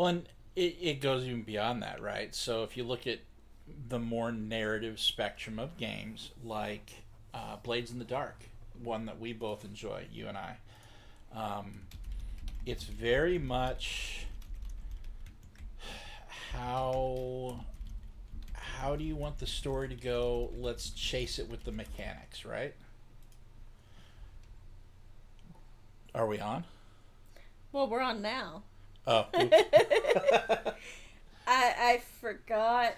Well, and it goes even beyond that, right? So if you look at the more narrative spectrum of games, like Blades in the Dark, one that we both enjoy, you and I, it's very much how how do you want the story to go? Let's chase it with the mechanics, right? Are we on? Well, we're on now. Oh, oops. I forgot.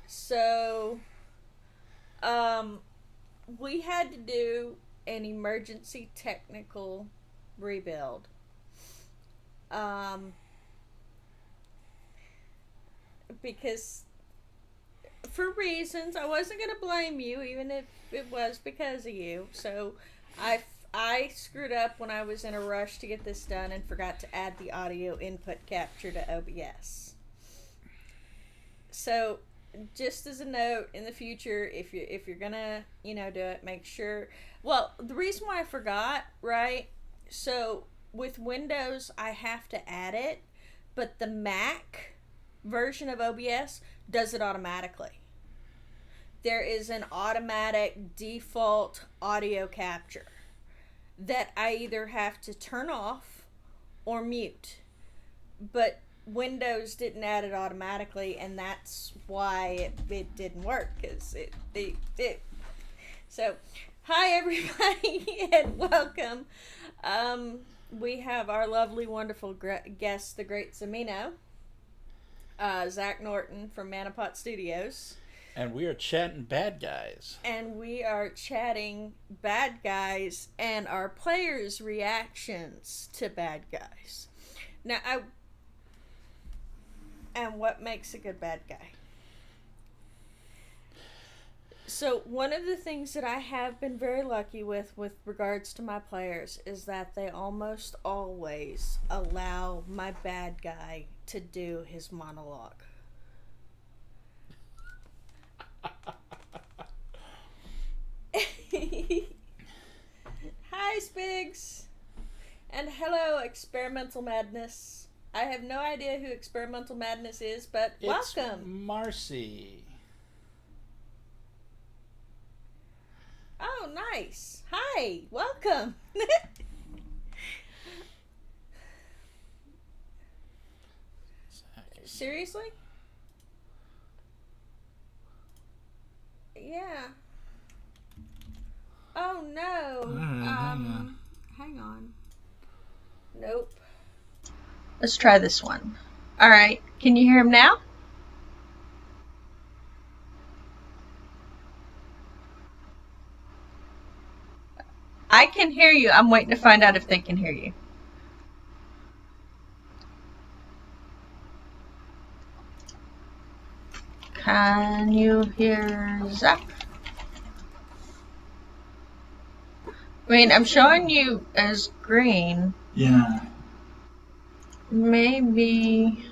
So, um, we had to do an emergency technical rebuild. Um, because for reasons I wasn't gonna blame you, even if it was because of you. So, I screwed up when I was in a rush to get this done and forgot to add the audio input capture to OBS. So, just as a note, in the future, if you're gonna do it, make sure. Well, the reason why I forgot, right? So with Windows, I have to add it, but the Mac version of OBS does it automatically. There is an automatic default audio capture that I either have to turn off or mute. But Windows didn't add it automatically, and that's why it didn't work, because it. So, hi everybody, and welcome. We have our lovely, wonderful guest, TheGreatZamino, Zach Norton from Manapot Studios. And we are chatting bad guys. And we are chatting bad guys and our players' reactions to bad guys. Now, and what makes a good bad guy? So one of the things that I have been very lucky with regards to my players is that they almost always allow my bad guy to do his monologue. Hi, Spigs! And hello, Experimental Madness. I have no idea who Experimental Madness is, but It's welcome. Marcy. Oh, nice. Hi, welcome. Seriously? Yeah. Oh no. Hang on. Nope. Let's try this one. All right. Can you hear him now? I can hear you. I'm waiting to find out if they can hear you. Can you hear Zach? I mean, I'm showing you as green. Yeah. Maybe.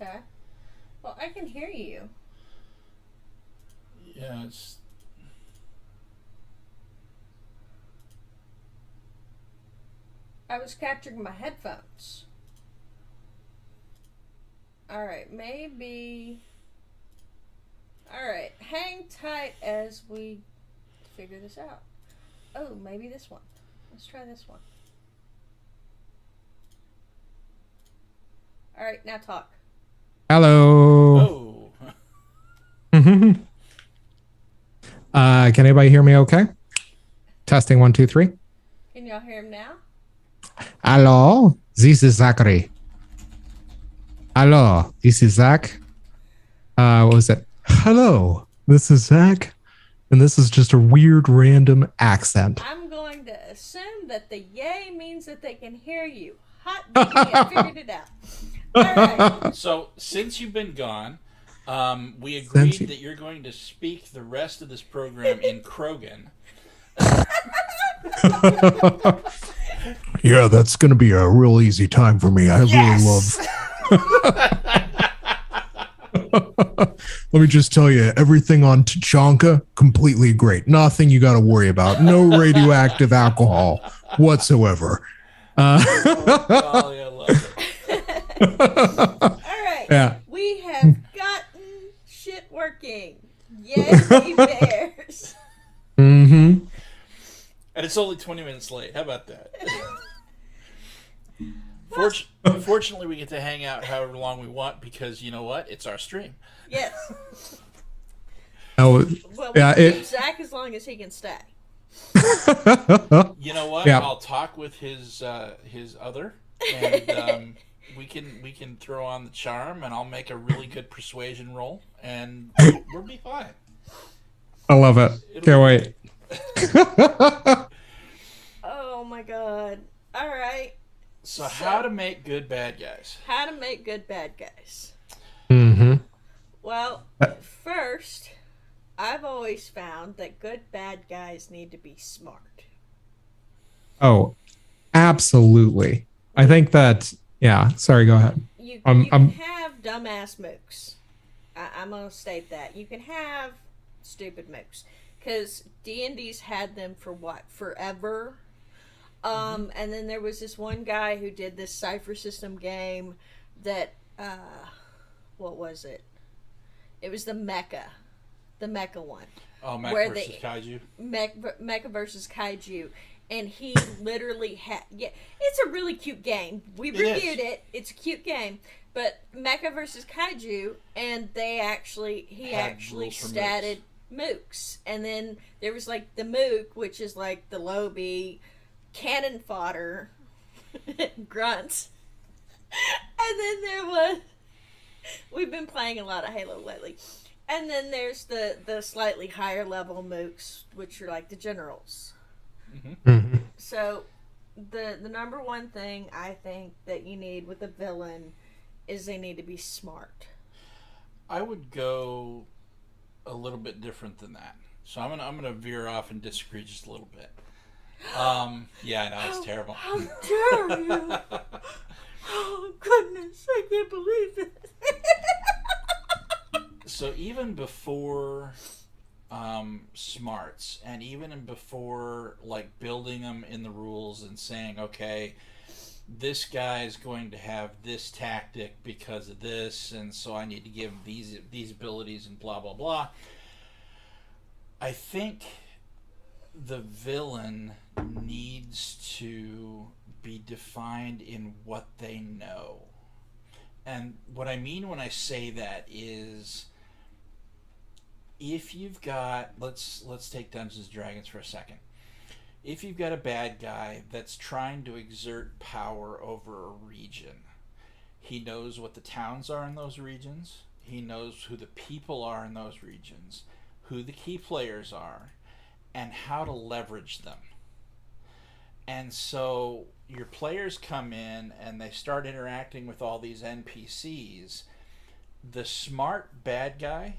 Okay. Well, I can hear you. Yeah, it's. I was capturing my headphones. Alright, maybe. Alright, hang tight as we figure this out. Oh, maybe this one. Let's try this one. Alright, now talk. Hello. Oh. Can anybody hear me okay? Testing 1, 2, 3. Can y'all hear him now? Hello, this is Zachary. Hello, this is Zach. What was it? Hello, this is Zach. And this is just a weird random accent. I'm going to assume that the yay means that they can hear you. Hot diggity, I figured it out. Alright. So, since you've been gone, we agreed that you're going to speak the rest of this program in Krogan. Yeah, that's going to be a real easy time for me. I really love. Let me just tell you, everything on Tachanka, completely great. Nothing you got to worry about. No radioactive alcohol whatsoever. Oh, golly, I love it. All right. Yeah. We have gotten shit working. Yay, bears. Mm-hmm. And it's only 20 minutes late. How about that? Fortunately, we get to hang out however long we want because you know what? It's our stream. Yes. Oh, Well, yeah, we'll keep Zach as long as he can stay. You know what? Yeah. I'll talk with his other, and we can throw on the charm, and I'll make a really good persuasion roll, and we'll be fine. I love it. Can't wait. Oh my god. All right. So how to make good bad guys? How to make good bad guys. Mm-hmm. Well, first, I've always found that good bad guys need to be smart. Oh, absolutely. I think that, yeah, sorry, go ahead. You can I'm- have dumbass mooks. I'm going to state that. You can have stupid mooks. Because D&D's had them for what? Forever? And then there was this one guy who did this cipher system game that, what was it? It was the Mecha one. Oh, Mech Where versus they- Kaiju. Mecha versus Kaiju. And he literally had, yeah, it's a really cute game. We It reviewed is. it. It's a cute game. But Mecha versus Kaiju, and he Had actually rules for statted mooks. And then there was like the mook, which is like the low B, cannon fodder, grunts. And then there was, we've been playing a lot of Halo lately. And then there's the slightly higher level mooks, which are like the generals. Mm-hmm. So the number one thing I think that you need with a villain is they need to be smart. I would go a little bit different than that. So I'm gonna veer off and disagree just a little bit. Yeah, I know it's terrible. How dare you? Oh goodness, I can't believe it. So even before smarts, and even before like building them in the rules and saying, okay, this guy is going to have this tactic because of this, and so I need to give him these abilities and blah blah blah. I think the villain needs to be defined in what they know. And what I mean when I say that is, if you've got, let's take Dungeons and Dragons for a second. If you've got a bad guy that's trying to exert power over a region, he knows what the towns are in those regions, he knows who the people are in those regions, who the key players are, and how to leverage them. And so your players come in and they start interacting with all these NPCs. The smart bad guy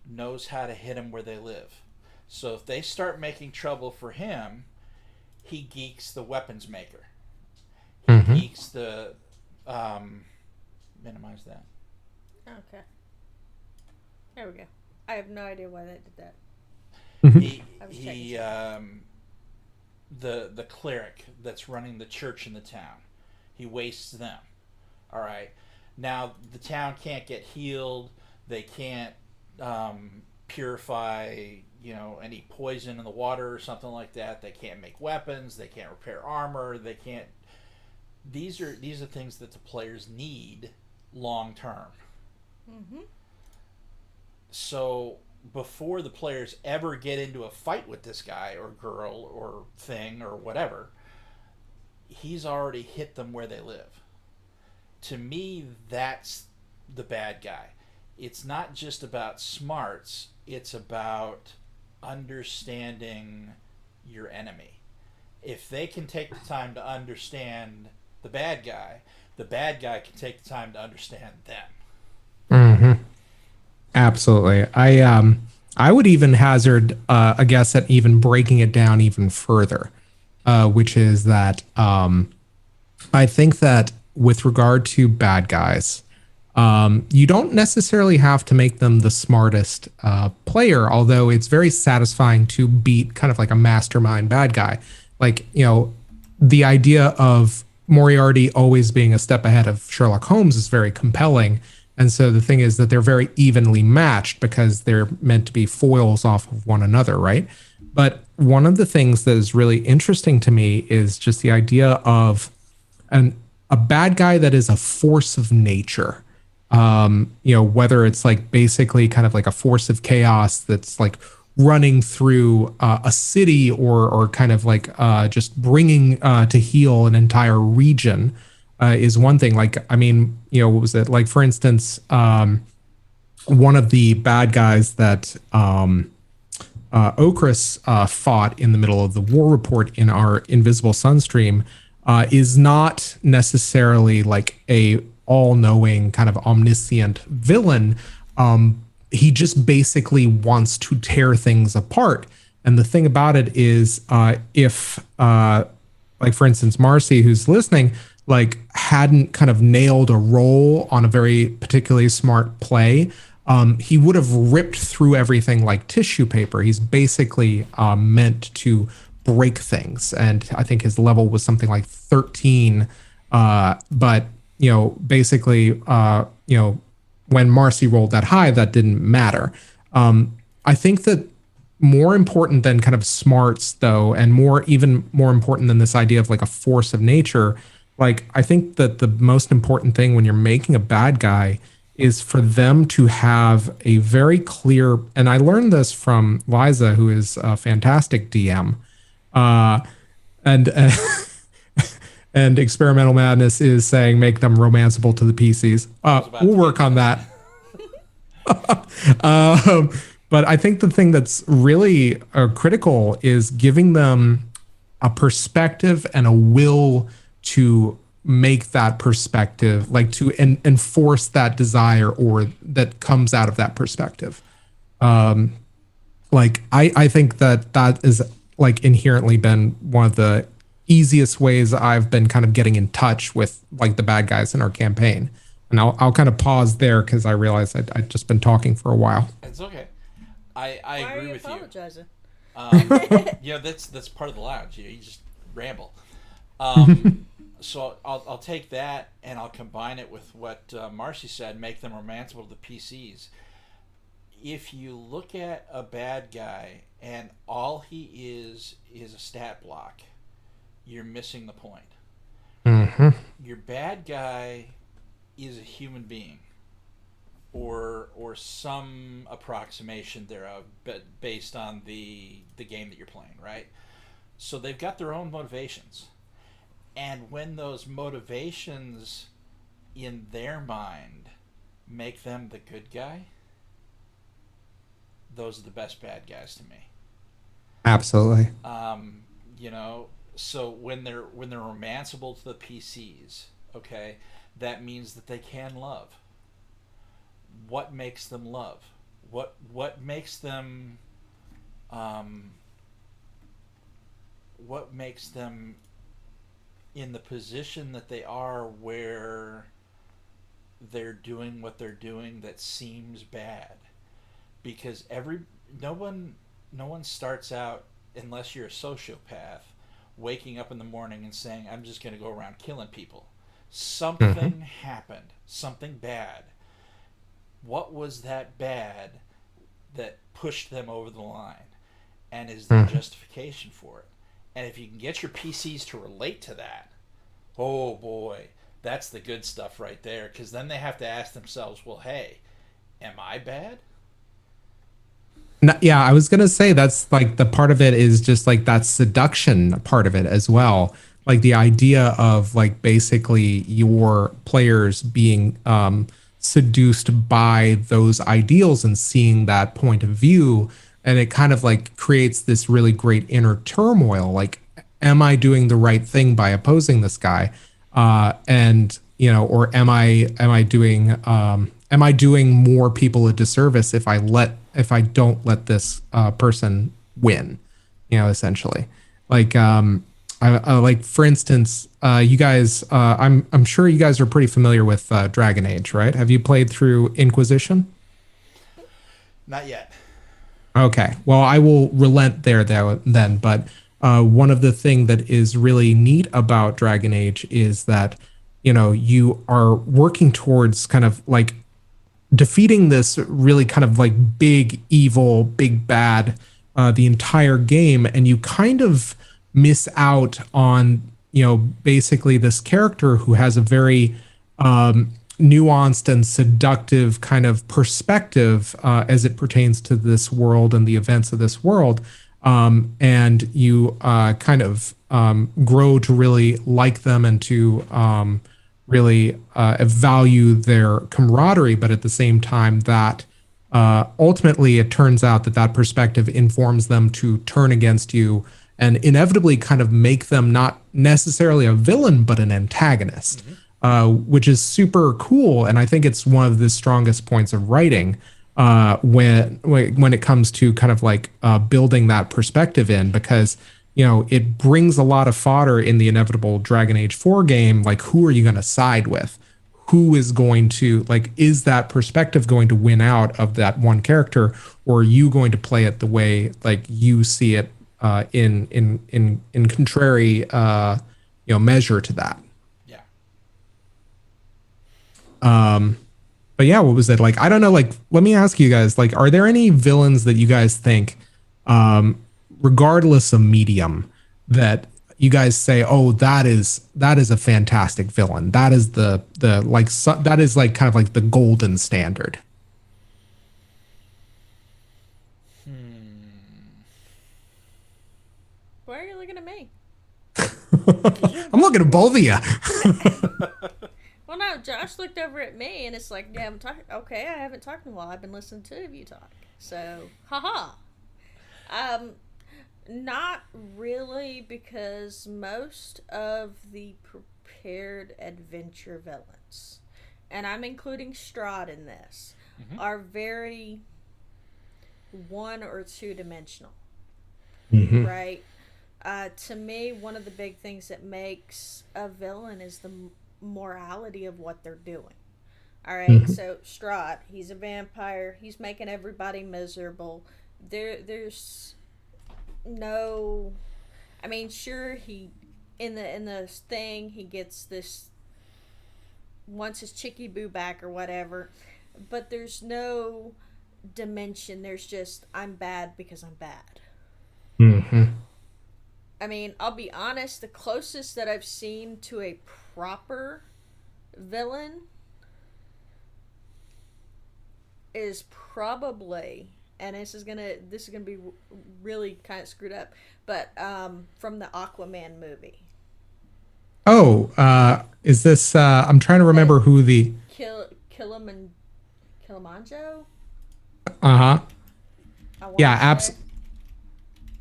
knows how to hit them where they live. So if they start making trouble for him, he geeks the weapons maker. He geeks the minimize that. Okay. There we go. I have no idea why they did that. He the cleric that's running the church in the town, he wastes them. All right. Now the town can't get healed. They can't purify, any poison in the water or something like that. They can't make weapons. They can't repair armor. They can't. These are things that the players need long term. Mm-hmm. So before the players ever get into a fight with this guy or girl or thing or whatever, he's already hit them where they live. To me, that's the bad guy. It's not just about smarts, it's about understanding your enemy. If they can take the time to understand the bad guy can take the time to understand them. Mm-hmm. Absolutely. I would even hazard a guess at even breaking it down even further, which is that I think that with regard to bad guys, You don't necessarily have to make them the smartest player, although it's very satisfying to beat kind of like a mastermind bad guy. Like, the idea of Moriarty always being a step ahead of Sherlock Holmes is very compelling. And so the thing is that they're very evenly matched because they're meant to be foils off of one another, right? But one of the things that is really interesting to me is just the idea of a bad guy that is a force of nature. Whether it's like basically kind of like a force of chaos that's like running through a city or kind of like just bringing to heal an entire region is one thing. Like, I mean, what was it? Like, for instance, one of the bad guys that Okris fought in the middle of the war report in our Invisible Sun stream is not necessarily like a all-knowing kind of omniscient villain. He just basically wants to tear things apart. And the thing about it is, if like for instance, Marcy, who's listening, like hadn't kind of nailed a role on a very particularly smart play, he would have ripped through everything like tissue paper. He's basically meant to break things. And I think his level was something like 13. But, basically, when Marcy rolled that high, that didn't matter. I think that more important than kind of smarts, though, and even more important than this idea of like a force of nature, like I think that the most important thing when you're making a bad guy is for them to have a very clear, and I learned this from Liza, who is a fantastic DM, and and Experimental Madness is saying make them romanceable to the PCs. We'll work on that. But I think the thing that's really critical is giving them a perspective and a will to make that perspective, like to enforce that desire or that comes out of that perspective. Like I think that is like inherently been one of the easiest ways I've been kind of getting in touch with like the bad guys in our campaign. And I'll kind of pause there because I realize I'd just been talking for a while. It's okay. I agree with apologizing? That's part of the lounge. You just ramble. So I'll take that and I'll combine it with what Marcy said, make them romanceable to the PCs. If you look at a bad guy and all he is a stat block, you're missing the point. Mm-hmm. Your bad guy is a human being, or some approximation thereof, but based on the game that you're playing, right? So they've got their own motivations, and when those motivations in their mind make them the good guy, those are the best bad guys to me. Absolutely. So when they're romanceable to the PCs, okay, that means that they can love. What makes them love? What makes them what makes them in the position that they are where they're doing what they're doing that seems bad? Because no one starts out, unless you're a sociopath, waking up in the morning and saying, I'm just going to go around killing people. Something happened. Something bad. What was that bad that pushed them over the line? And is there justification for it? And if you can get your PCs to relate to that, oh boy, that's the good stuff right there. Because then they have to ask themselves, well, hey, am I bad? Yeah, I was gonna say that's like the part of it is just like that seduction part of it as well. Like the idea of like basically your players being seduced by those ideals and seeing that point of view, and it kind of like creates this really great inner turmoil. Like, am I doing the right thing by opposing this guy? Or am I doing more people a disservice if I don't let this person win, essentially. Like like for instance, you guys, I'm sure you guys are pretty familiar with Dragon Age, right? Have you played through Inquisition? Not yet. Okay. Well, I will relent there then. But one of the thing that is really neat about Dragon Age is that, you are working towards kind of like defeating this really kind of like big evil, big bad, the entire game, and you kind of miss out on, basically this character who has a very nuanced and seductive kind of perspective as it pertains to this world and the events of this world. And you kind of grow to really like them and to really value their camaraderie. But at the same time, that ultimately it turns out that that perspective informs them to turn against you and inevitably kind of make them not necessarily a villain, but an antagonist. Which is super cool, and I think it's one of the strongest points of writing when it comes to kind of like building that perspective in, because it brings a lot of fodder in the inevitable Dragon Age 4 game. Like, who are you going to side with? Who is going to, like, is that perspective going to win out of that one character, or are you going to play it the way like you see it in contrary measure to that? But yeah, what was it like? I don't know. Like, let me ask you guys, like, are there any villains that you guys think, regardless of medium, that you guys say, oh, that is a fantastic villain. That is the like, that is like kind of like the golden standard. Why are you looking at me? I'm looking at both of you. Well, no, Josh looked over at me, and it's like, yeah, okay, I haven't talked in a while. I've been listening to two of you talk. So, haha. Not really, because most of the prepared adventure villains, and I'm including Strahd in this, are very one or two dimensional. Right? To me, one of the big things that makes a villain is the morality of what they're doing. All right, so Strahd, he's a vampire. He's making everybody miserable. There's no, I mean, sure, he in the thing he gets this, wants his chicky boo back or whatever, but there's no dimension. There's just, I'm bad because I'm bad. I mean, I'll be honest, the closest that I've seen to a proper villain is probably, and this is gonna be really kind of screwed up, but from the Aquaman movie. Oh, is this? I'm trying to remember who the Kilimanjaro. Yeah,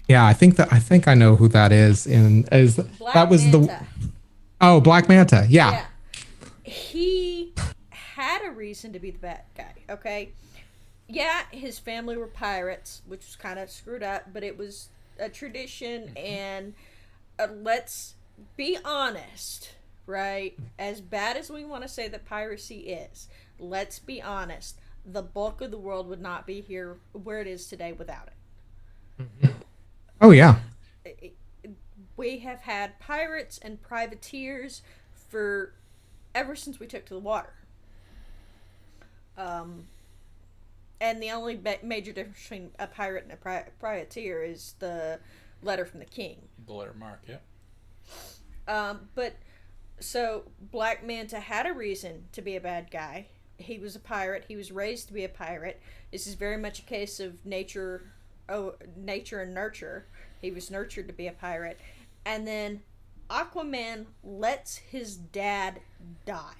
yeah, I think I know who that is. Black that was Manta. Black Manta. Yeah. He had a reason to be the bad guy. Okay. Yeah, his family were pirates, which was kind of screwed up, but it was a tradition. And let's be honest, right? As bad as we want to say that piracy is, let's be honest. The bulk of the world would not be here where it is today without it. Oh, yeah. We have had pirates and privateers for ever since we took to the water. And the only major difference between a pirate and a privateer is the letter from the king. The letter mark, yeah. But so Black Manta had a reason to be a bad guy. He was a pirate. He was raised to be a pirate. This is very much a case of nature and nurture. He was nurtured to be a pirate. And then Aquaman lets his dad die.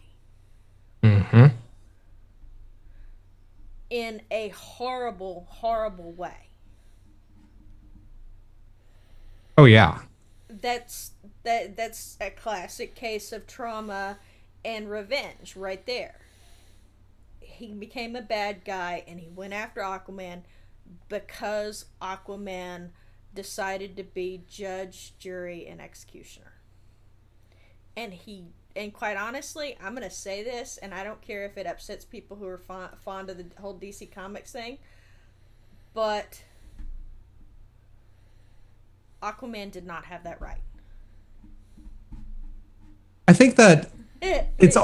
In a horrible, horrible way. Oh, yeah. That's a classic case of trauma and revenge right there. He became a bad guy and he went after Aquaman because Aquaman decided to be judge, jury, and executioner. And quite honestly, I'm going to say this, and I don't care if it upsets people who are fond of the whole DC Comics thing, but Aquaman did not have that right. I think that it's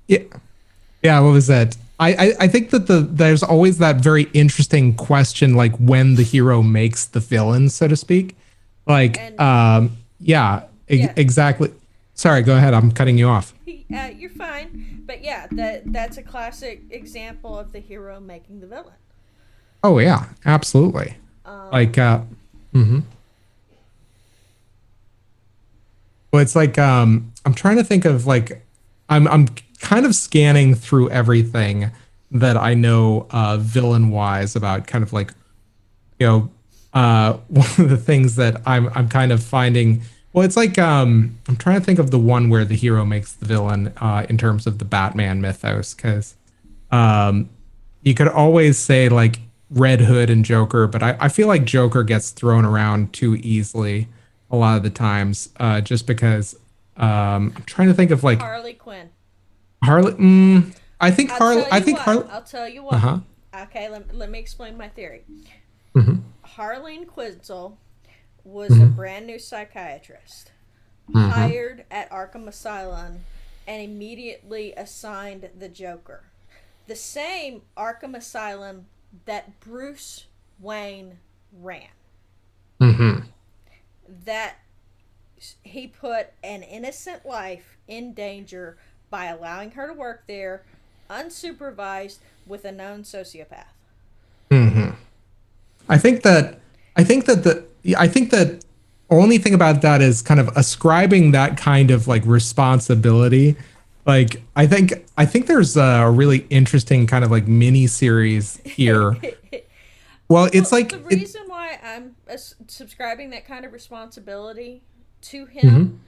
yeah. What was that? I think that there's always that very interesting question, like when the hero makes the villain, so to speak. Like, exactly. Sorry, go ahead. I'm cutting you off. You're fine, but yeah, that's a classic example of the hero making the villain. Oh yeah, absolutely. Well, it's like I'm trying to think of like I'm kind of scanning through everything that I know villain wise about kind of like one of the things that I'm kind of finding. Well, it's like I'm trying to think of the one where the hero makes the villain in terms of the Batman mythos, because you could always say like Red Hood and Joker, but I feel like Joker gets thrown around too easily a lot of the times, just because I'm trying to think of like Harley Quinn. Harley. I think Harley. I'll tell you what. Uh-huh. Okay, let me explain my theory. Mm-hmm. Harleen Quinzel was a brand new psychiatrist, hired at Arkham Asylum, and immediately assigned the Joker. The same Arkham Asylum that Bruce Wayne ran. Mm-hmm. That he put an innocent life in danger by allowing her to work there, unsupervised, with a known sociopath. Mm-hmm. I think that only thing about that is kind of ascribing that kind of like responsibility. Like I think there's a really interesting kind of like mini series here. Well, it's like the reason why I'm subscribing that kind of responsibility to him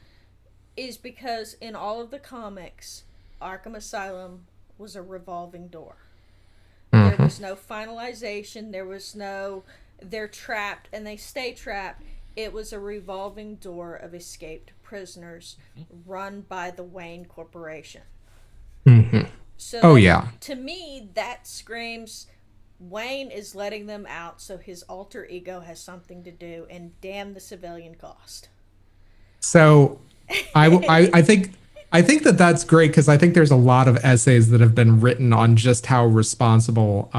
is because in all of the comics, Arkham Asylum was a revolving door. There was no finalization. There was no, they're trapped and they stay trapped. It was a revolving door of escaped prisoners run by the Wayne Corporation. So to me, that screams Wayne is letting them out so his alter ego has something to do, and damn the civilian cost. So I think that that's great, because I think there's a lot of essays that have been written on just how responsible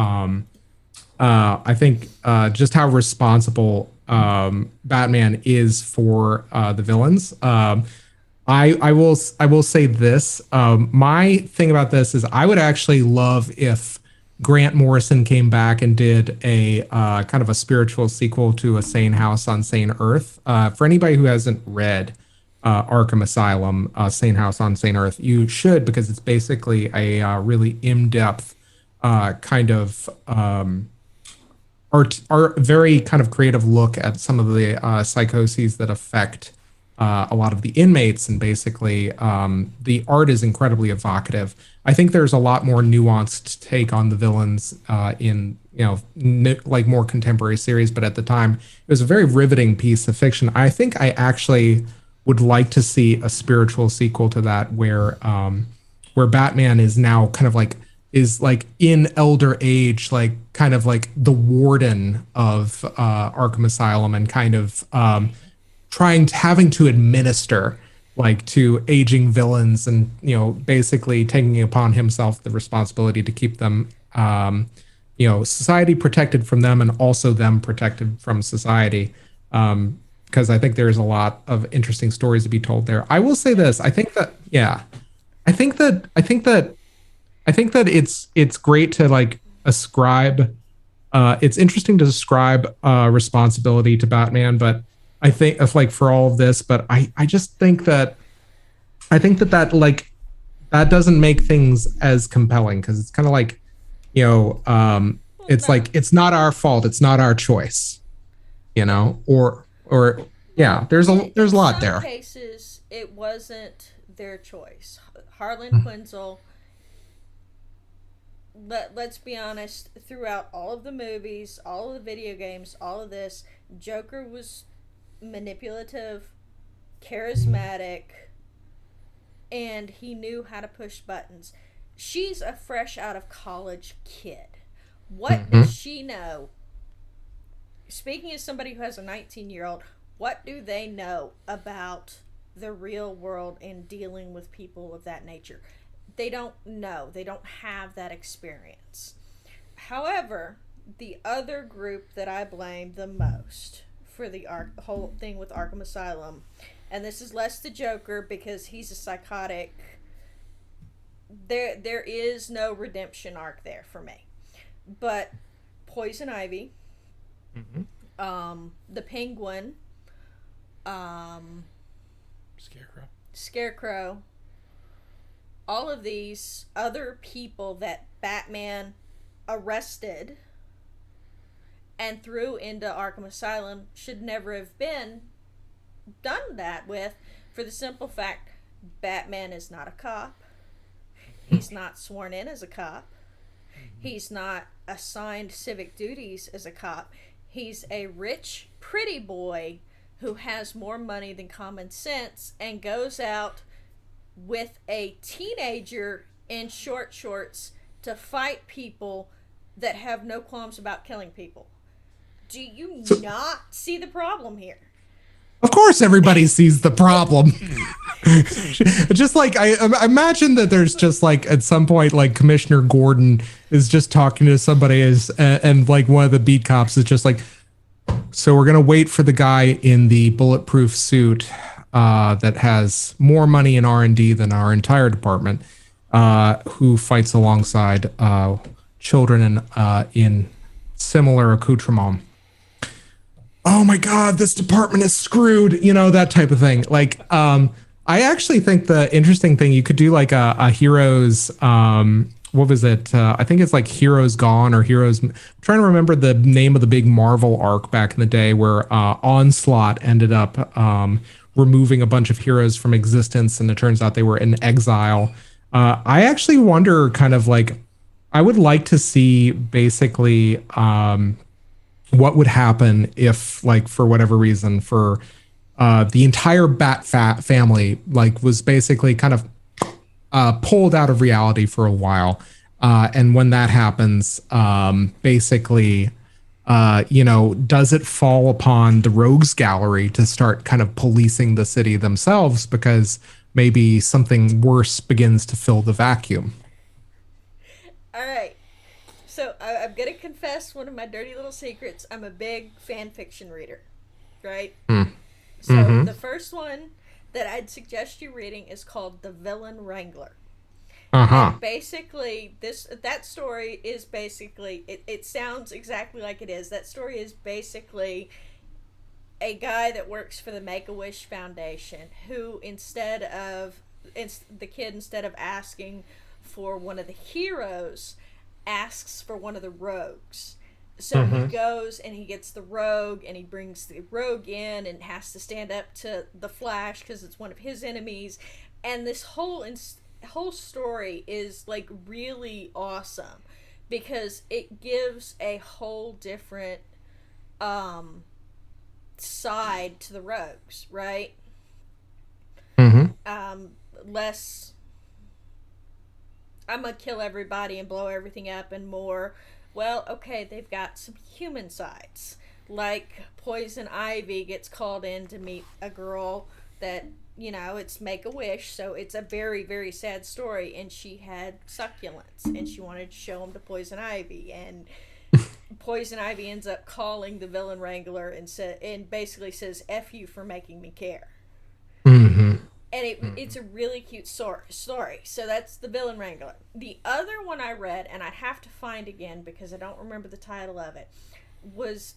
just how responsible Batman is for the villains. I will say this. My thing about this is I would actually love if Grant Morrison came back and did a kind of a spiritual sequel to A Sane House on Sane Earth. For anybody who hasn't read Arkham Asylum, Sane House on Sane Earth, you should, because it's basically a really in-depth kind of very kind of creative look at some of the psychoses that affect a lot of the inmates, and basically the art is incredibly evocative. I think there's a lot more nuanced take on the villains in like more contemporary series, but at the time it was a very riveting piece of fiction. I think I actually would like to see a spiritual sequel to that, where Batman is now kind of like in elder age, like kind of like the warden of Arkham Asylum, and kind of having to administer like to aging villains, and basically taking upon himself the responsibility to keep them society protected from them, and also them protected from society, because I think there's a lot of interesting stories to be told there. I will say this. I think that it's great to like ascribe it's interesting to ascribe responsibility to Batman, but I think of like for all of this, but I just think that like that doesn't make things as compelling, because it's kind of like it's like it's not our fault, it's not our choice, or there's a lot there. In some cases it wasn't their choice. Harlan Quinzel let's be honest, throughout all of the movies, all of the video games, all of this, Joker was manipulative, charismatic, and he knew how to push buttons. She's a fresh out of college kid. What does she know? Speaking as somebody who has a 19-year-old, what do they know about the real world and dealing with people of that nature? They don't know. They don't have that experience. However, the other group that I blame the most for the whole thing with Arkham Asylum, and this is less the Joker because he's a psychotic. There is no redemption arc there for me, but Poison Ivy, the Penguin, Scarecrow, all of these other people that Batman arrested and threw into Arkham Asylum should never have been done that with, for the simple fact Batman is not a cop. He's not sworn in as a cop. He's not assigned civic duties as a cop. He's a rich, pretty boy who has more money than common sense and goes out with a teenager in short shorts to fight people that have no qualms about killing people. Do you not see the problem here? Of course everybody sees the problem. Just like I imagine that there's just like at some point like Commissioner Gordon is just talking to somebody and like one of the beat cops is just like, so we're gonna wait for the guy in the bulletproof suit that has more money in R&D than our entire department, who fights alongside children in similar accoutrement. Oh my God, this department is screwed, that type of thing. Like, I actually think the interesting thing, you could do like a Heroes, what was it? I think it's like Heroes Gone or Heroes. I'm trying to remember the name of the big Marvel arc back in the day where Onslaught ended up removing a bunch of heroes from existence, and it turns out they were in exile. I actually wonder, kind of like, I would like to see basically what would happen if, like, for whatever reason, for the entire Bat family, like, was basically kind of pulled out of reality for a while. And when that happens, basically, does it fall upon the rogues gallery to start kind of policing the city themselves because maybe something worse begins to fill the vacuum? All right. So I'm going to confess one of my dirty little secrets. I'm a big fan fiction reader, right? So the first one that I'd suggest you reading is called The Villain Wrangler. And basically, that story is basically, it sounds exactly like it is. That story is basically a guy that works for the Make-A-Wish Foundation who, instead of asking for one of the heroes, asks for one of the rogues. So he goes and he gets the rogue and he brings the rogue in and has to stand up to the Flash because it's one of his enemies. And this whole story is like really awesome because it gives a whole different side to the rogues, right? Less I'm gonna kill everybody and blow everything up, and more, well, okay, they've got some human sides. Like Poison Ivy gets called in to meet a girl that, it's Make-A-Wish, so it's a very, very sad story, and she had succulents, and she wanted to show them to Poison Ivy, and Poison Ivy ends up calling the Villain Wrangler and basically says, F you for making me care. And it's a really cute story. So that's The Villain Wrangler. The other one I read, and I'd have to find again because I don't remember the title of it, was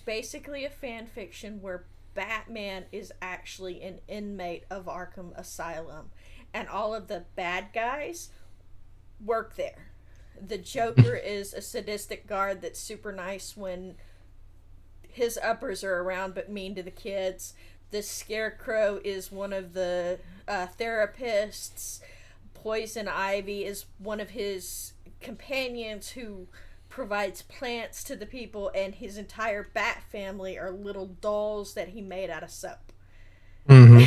basically a fan fiction where Batman is actually an inmate of Arkham Asylum, and all of the bad guys work there. The Joker is a sadistic guard that's super nice when his uppers are around but mean to the kids. The Scarecrow is one of the therapists. Poison Ivy is one of his companions who provides plants to the people, and his entire bat family are little dolls that he made out of soap. Mm-hmm.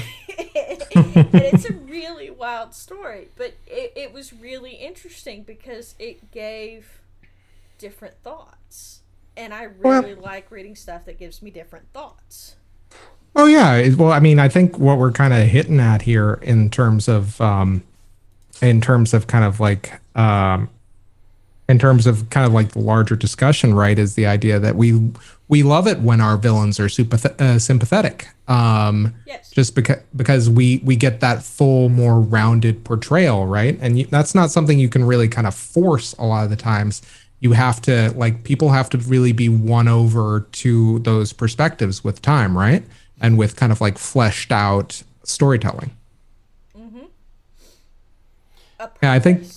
And it's a really wild story, but it was really interesting because it gave different thoughts. And I really like reading stuff that gives me different thoughts. Oh yeah. Well, I mean, I think what we're kind of hitting at here in terms of kind of like in terms of kind of like the larger discussion, right, is the idea that we love it when our villains are sympathetic. Yes. Just because we get that full, more rounded portrayal, right? And that's not something you can really kind of force a lot of the times. You have to, like, people have to really be won over to those perspectives with time, right? And with kind of like fleshed out storytelling. Mm-hmm. Yeah, I think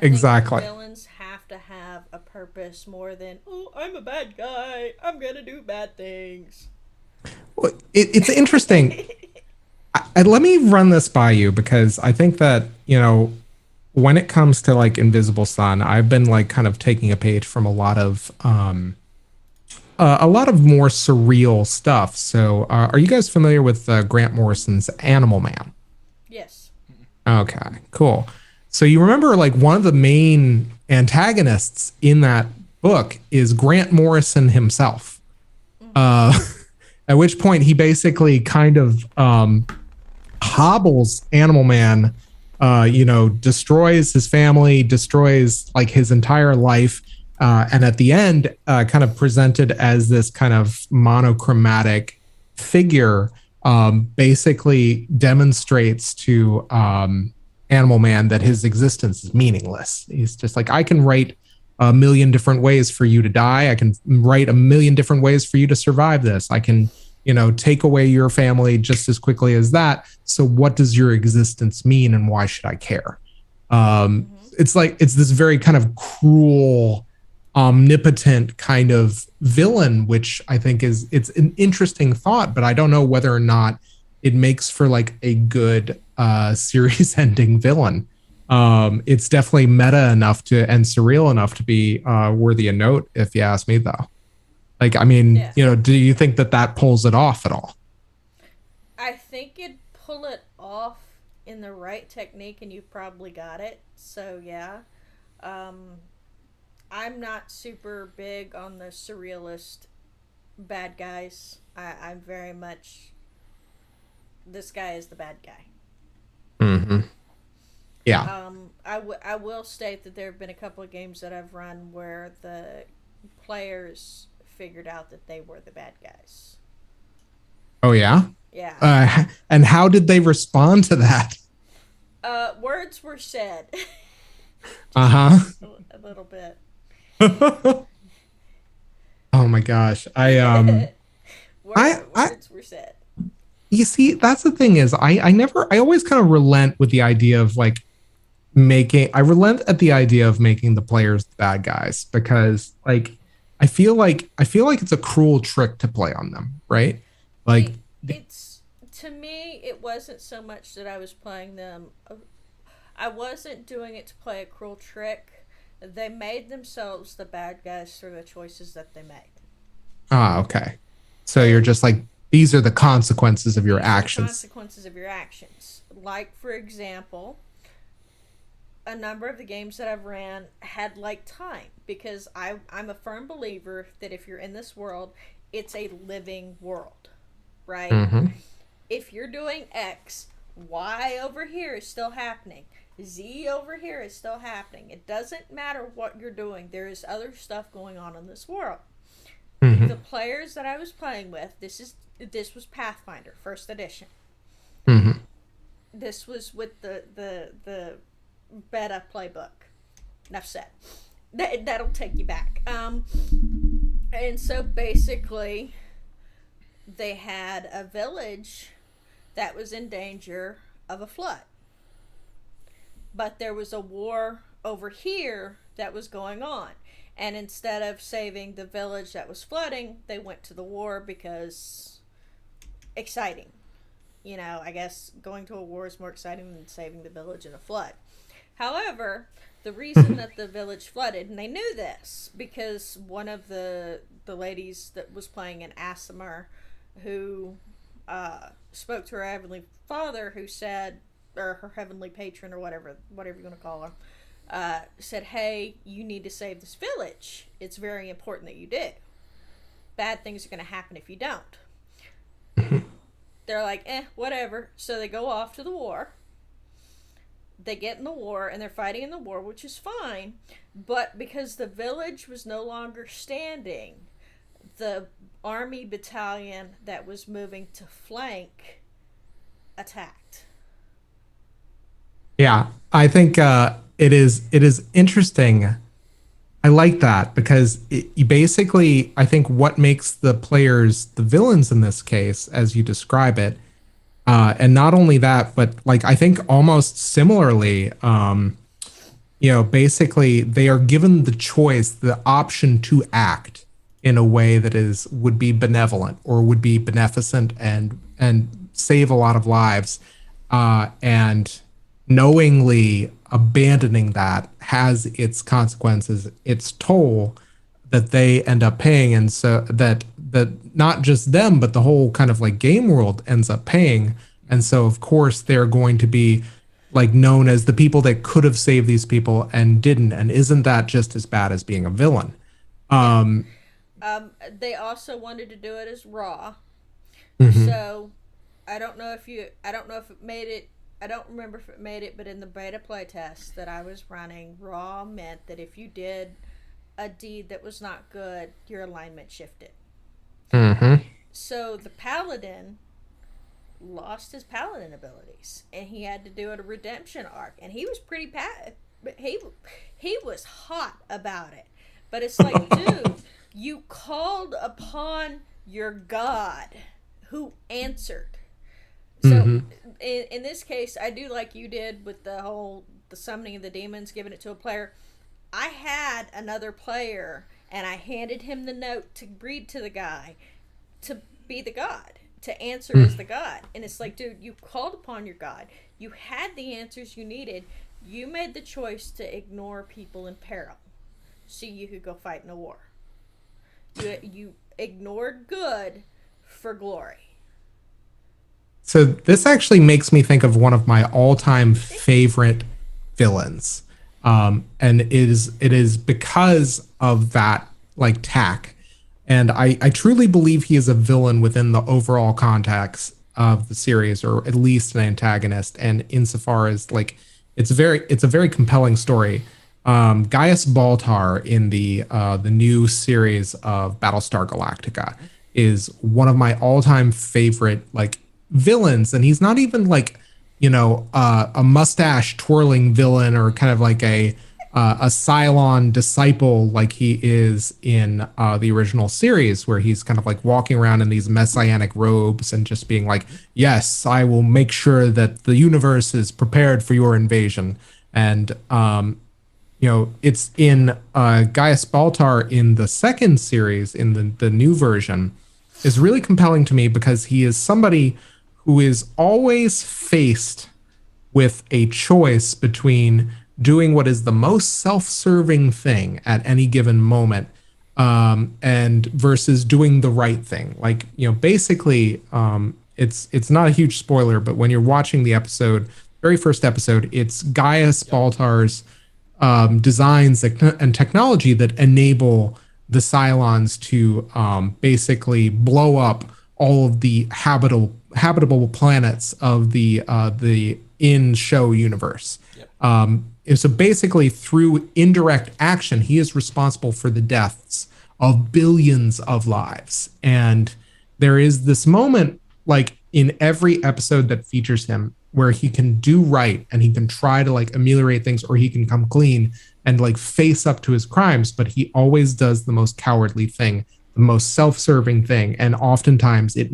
exactly. Villains have to have a purpose more than, oh, I'm a bad guy, I'm gonna do bad things. Well, it's interesting. Let me run this by you, because I think that, you know, when it comes to like Invisible Sun, I've been like kind of taking a page from a lot of more surreal stuff. So, are you guys familiar with Grant Morrison's Animal Man? Yes. Okay, cool. So you remember, like, one of the main antagonists in that book is Grant Morrison himself. At which point he basically kind of hobbles Animal Man, destroys his family, destroys like his entire life. And at the end, kind of presented as this kind of monochromatic figure, basically demonstrates to Animal Man that his existence is meaningless. He's just like, I can write a million different ways for you to die. I can write a million different ways for you to survive this. I can, take away your family just as quickly as that. So what does your existence mean, and why should I care? It's like, it's this very kind of cruel, omnipotent kind of villain, which I think it's an interesting thought, but I don't know whether or not it makes for like a good series ending villain. It's definitely meta enough and surreal enough to be worthy of note, if you ask me, though. Like, I mean, Yeah. do you think that pulls it off at all? I think it'd pull it off in the right technique, and you probably got it. So yeah. I'm not super big on the surrealist bad guys. I'm very much, this guy is the bad guy. Mm-hmm. Yeah. I will state that there have been a couple of games that I've run where the players figured out that they were the bad guys. Oh yeah. Yeah. And how did they respond to that? Words were said. A little bit. Oh my gosh. Words were said. You see, that's the thing, is I always kind of relent with the idea of like I relent at the idea of making the players the bad guys, because like I feel like it's a cruel trick to play on them, right? Like, it's, to me, it wasn't so much that I was playing them. I wasn't doing it to play a cruel trick. They made themselves the bad guys through the choices that they made. Okay. So you're just like, these are the consequences of your actions. Consequences of your actions. Like, for example, a number of the games that I've ran had like time, because I'm a firm believer that if you're in this world, it's a living world, right? Mm-hmm. If you're doing X, Y over here is still happening. Z over here is still happening. It doesn't matter what you're doing. There is other stuff going on in this world. Mm-hmm. The players that I was playing with, this was Pathfinder, first edition. Mm-hmm. This was with the beta playbook. Enough said. That'll take you back. And so basically, they had a village that was in danger of a flood. But there was a war over here that was going on. And instead of saving the village that was flooding, they went to the war because exciting. I guess going to a war is more exciting than saving the village in a flood. However, the reason that the village flooded, and they knew this because one of the ladies that was playing an Aasimar, who spoke to her heavenly father, who said, or her heavenly patron, or whatever you want to call her, said, "Hey, you need to save this village. It's very important that you do. Bad things are going to happen if you don't." They're like, whatever. So they go off to the war. They get in the war, and they're fighting in the war, which is fine. But because the village was no longer standing, the army battalion that was moving to flank attacked. Yeah, I think it is interesting. I like that because you basically, I think what makes the players the villains in this case, as you describe it, and not only that, but like I think almost similarly, basically they are given the choice, the option to act in a way that would be benevolent or would be beneficent and save a lot of lives, and knowingly abandoning that has its consequences, its toll that they end up paying, and so that not just them but the whole kind of like game world ends up paying. And so of course they're going to be like known as the people that could have saved these people and didn't, and isn't that just as bad as being a villain? They also wanted to do it as Raw. Mm-hmm. So I don't know if it made it. I don't remember if it made it, but in the beta playtest that I was running, Raw meant that if you did a deed that was not good, your alignment shifted. Mm-hmm. So the paladin lost his paladin abilities, and he had to do a redemption arc, and he was pretty he was hot about it. But it's like, dude, you called upon your god who answered. So Mm-hmm. in this case, I do like you did with the summoning of the demons, giving it to a player. I had another player, and I handed him the note to read to the guy to be the god, to answer as the god. And it's like, dude, you called upon your god. You had the answers you needed. You made the choice to ignore people in peril so you could go fight in a war. You ignored good for glory. So this actually makes me think of one of my all-time favorite villains. And it is because of that like tack. And I truly believe he is a villain within the overall context of the series, or at least an antagonist. And insofar as like it's a very compelling story. Gaius Baltar in the new series of Battlestar Galactica is one of my all-time favorite like villains, and he's not even like a mustache twirling villain or kind of like a Cylon disciple like he is in the original series, where he's kind of like walking around in these messianic robes and just being like, yes, I will make sure that the universe is prepared for your invasion. And it's in Gaius Baltar in the second series, in the new version, is really compelling to me because he is somebody who is always faced with a choice between doing what is the most self-serving thing at any given moment, and versus doing the right thing. Like, basically, it's not a huge spoiler, but when you're watching the episode, very first episode, it's Gaius Baltar's designs and technology that enable the Cylons to basically blow up all of the habitable planets of the in-show universe. Yep. So basically, through indirect action, he is responsible for the deaths of billions of lives. And there is this moment, like in every episode that features him, where he can do right and he can try to like ameliorate things, or he can come clean and like face up to his crimes, but he always does the most cowardly thing, the most self-serving thing, and oftentimes it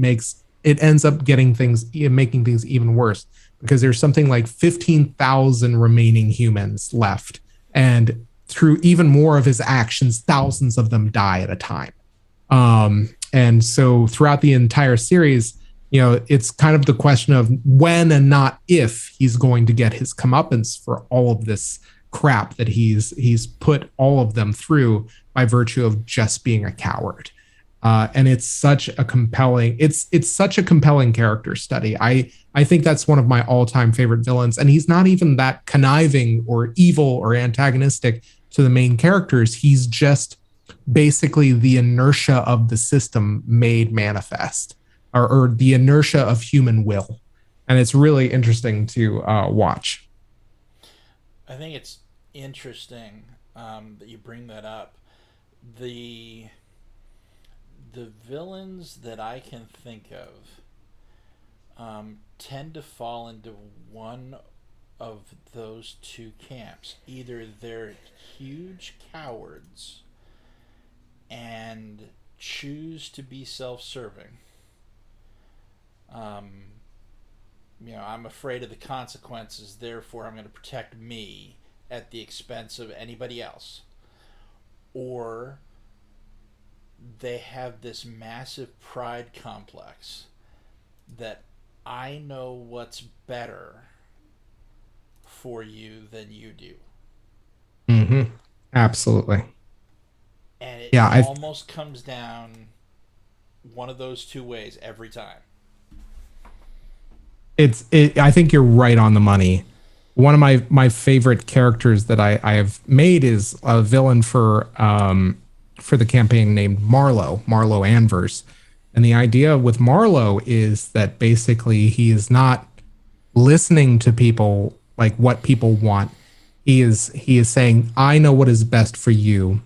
ends up making things even worse, because there's something like 15,000 remaining humans left, and through even more of his actions, thousands of them die at a time. And so throughout the entire series, it's kind of the question of when and not if he's going to get his comeuppance for all of this crap that he's put all of them through by virtue of just being a coward. And it's such a compelling character study. I think that's one of my all-time favorite villains, and he's not even that conniving or evil or antagonistic to the main characters. He's just basically the inertia of the system made manifest, or the inertia of human will. And it's really interesting to watch. I think it's interesting that you bring that up. The villains that I can think of tend to fall into one of those two camps. Either they're huge cowards and choose to be self-serving. I'm afraid of the consequences, therefore I'm going to protect me at the expense of anybody else. Or they have this massive pride complex that I know what's better for you than you do. Mm-hmm. Absolutely. And it Yeah, almost comes down one of those two ways every time. I think you're right on the money. One of my favorite characters that I have made is a villain for the campaign named Marlowe Anvers. And the idea with Marlowe is that basically he is not listening to people, like what people want. He is saying, I know what is best for you,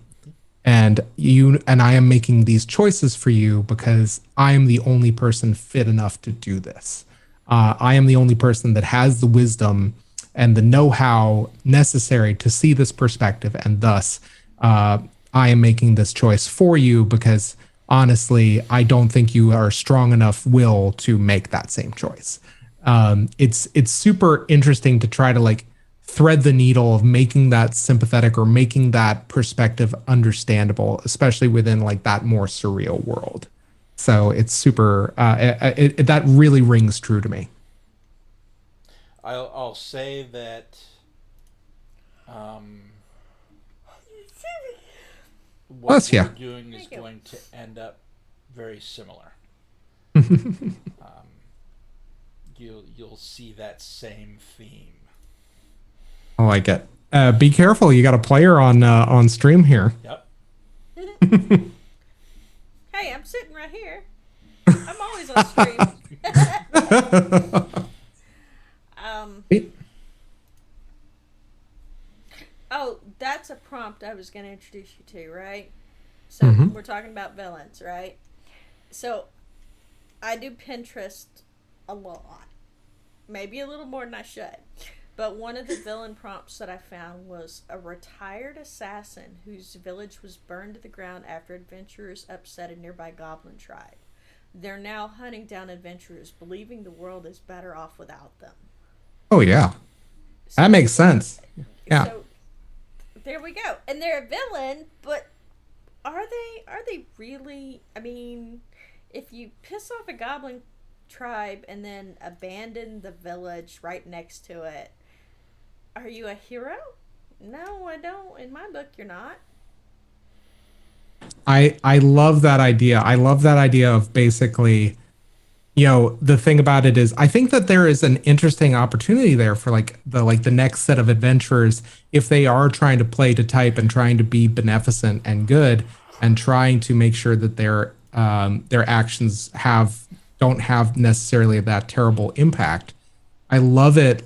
and I am making these choices for you because I am the only person fit enough to do this. I am the only person that has the wisdom and the know-how necessary to see this perspective, and thus I am making this choice for you because honestly, I don't think you are strong enough will to make that same choice. It's super interesting to try to like thread the needle of making that sympathetic or making that perspective understandable, especially within like that more surreal world. So it's super, that really rings true to me. I'll say that what we're doing is going to end up very similar. You'll see that same theme. I like it. Be careful, you got a player on stream here. Yep. Hey, I'm sitting right here. I'm always on stream. Oh, that's a prompt I was going to introduce you to, right? So we're talking about villains, right? So I do Pinterest a lot. Maybe a little more than I should. But one of the villain prompts that I found was a retired assassin whose village was burned to the ground after adventurers upset a nearby goblin tribe. They're now hunting down adventurers, believing the world is better off without them. Oh, yeah. So, that makes sense. Yeah. So, there we go. And they're a villain, but are they really? I mean, if you piss off a goblin tribe and then abandon the village right next to it, are you a hero? No, I don't. In my book, you're not. I love that idea. I love that idea of basically, the thing about it is I think that there is an interesting opportunity there for the next set of adventurers, if they are trying to play to type and trying to be beneficent and good and trying to make sure that their actions don't have necessarily that terrible impact. I love it.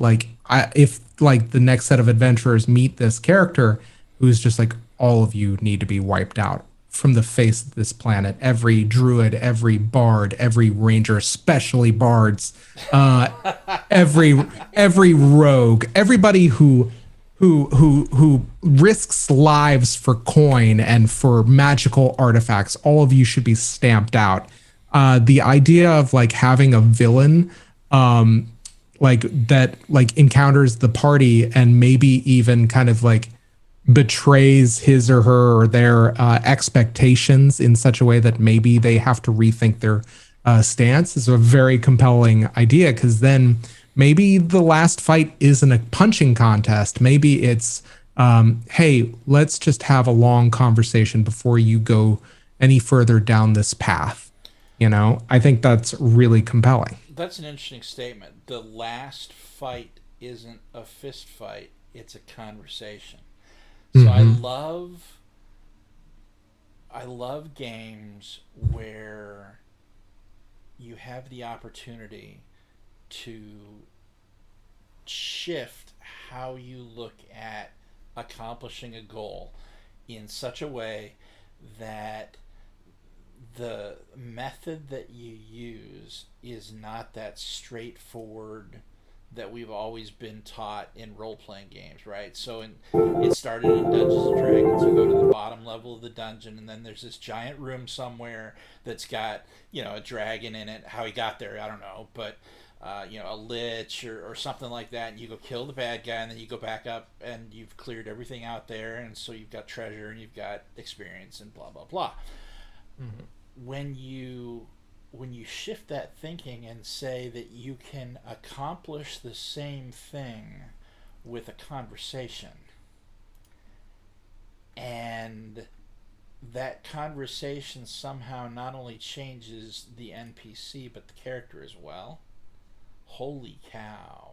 If the next set of adventurers meet this character who's just like, all of you need to be wiped out from the face of this planet. Every druid, every bard, every ranger, especially bards, every rogue, everybody who risks lives for coin and for magical artifacts, all of you should be stamped out. The idea of having a villain that encounters the party and maybe even kind of betrays his or her or their expectations in such a way that maybe they have to rethink their stance is a very compelling idea, because then maybe the last fight isn't a punching contest. Maybe it's hey, let's just have a long conversation before you go any further down this path. I think that's really compelling. That's an interesting statement. The last fight isn't a fist fight, it's a conversation. So Mm-hmm. I love games where you have the opportunity to shift how you look at accomplishing a goal in such a way that the method that you use is not that straightforward that we've always been taught in role playing games, right? It started in Dungeons and Dragons. You go to the bottom level of the dungeon, and then there's this giant room somewhere that's got a dragon in it. How he got there, I don't know, but a lich or something like that, and you go kill the bad guy, and then you go back up and you've cleared everything out there, and so you've got treasure and you've got experience and blah blah blah. Mm-hmm. When you shift that thinking and say that you can accomplish the same thing with a conversation, and that conversation somehow not only changes the NPC but the character as well, holy cow.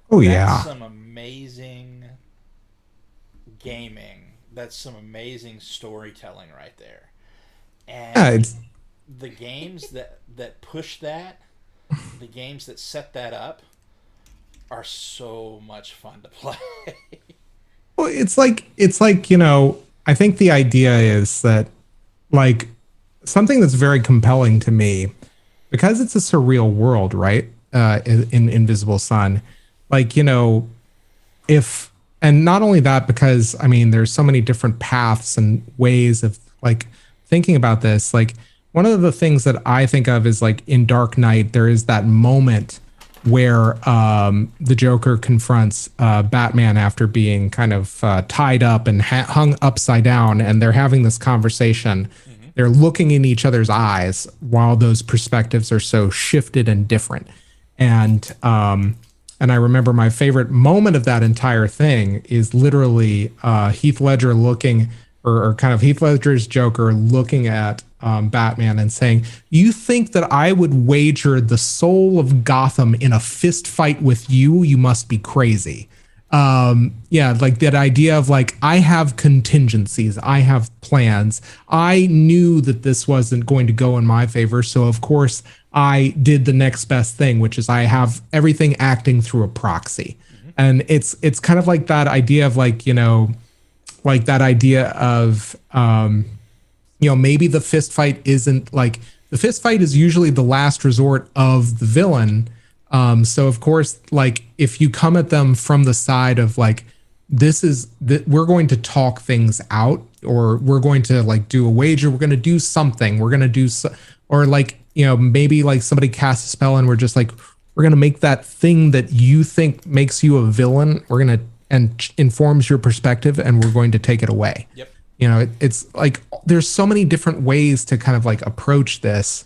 Oh That's yeah. some amazing gaming. That's some amazing storytelling right there. Yeah, And it's the games that push that, the games that set that up, are so much fun to play. well, it's like, I think the idea is that, like, something that's very compelling to me, because it's a surreal world, right? In Invisible Sun, like, if and not only that, because I mean there's so many different paths and ways of like thinking about this. Like, one of the things that I think of is, like, in Dark Knight there is that moment where the Joker confronts Batman after being kind of tied up and hung upside down, and they're having this conversation. Mm-hmm. They're looking in each other's eyes while those perspectives are so shifted and different. And I remember my favorite moment of that entire thing is literally Heath Ledger looking, or kind of Heath Ledger's Joker looking at Batman and saying, "You think that I would wager the soul of Gotham in a fist fight with you? You must be crazy." Yeah, like that idea of, like, I have contingencies, I have plans. I knew that this wasn't going to go in my favor, so of course I did the next best thing, which is I have everything acting through a proxy. Mm-hmm. And it's kind of like that idea of, like, like that idea of maybe the fist fight isn't, like, the fist fight is usually the last resort of the villain. So of course, like, if you come at them from the side of, like, this is that we're going to talk things out, or we're going to, like, do a wager, we're going to do something, we're going to do so, or, like, maybe, like, somebody casts a spell and we're just like, we're going to make that thing that you think makes you a villain, we're going to, and informs your perspective, and we're going to take it away. Yep. It's like there's so many different ways to kind of, like, approach this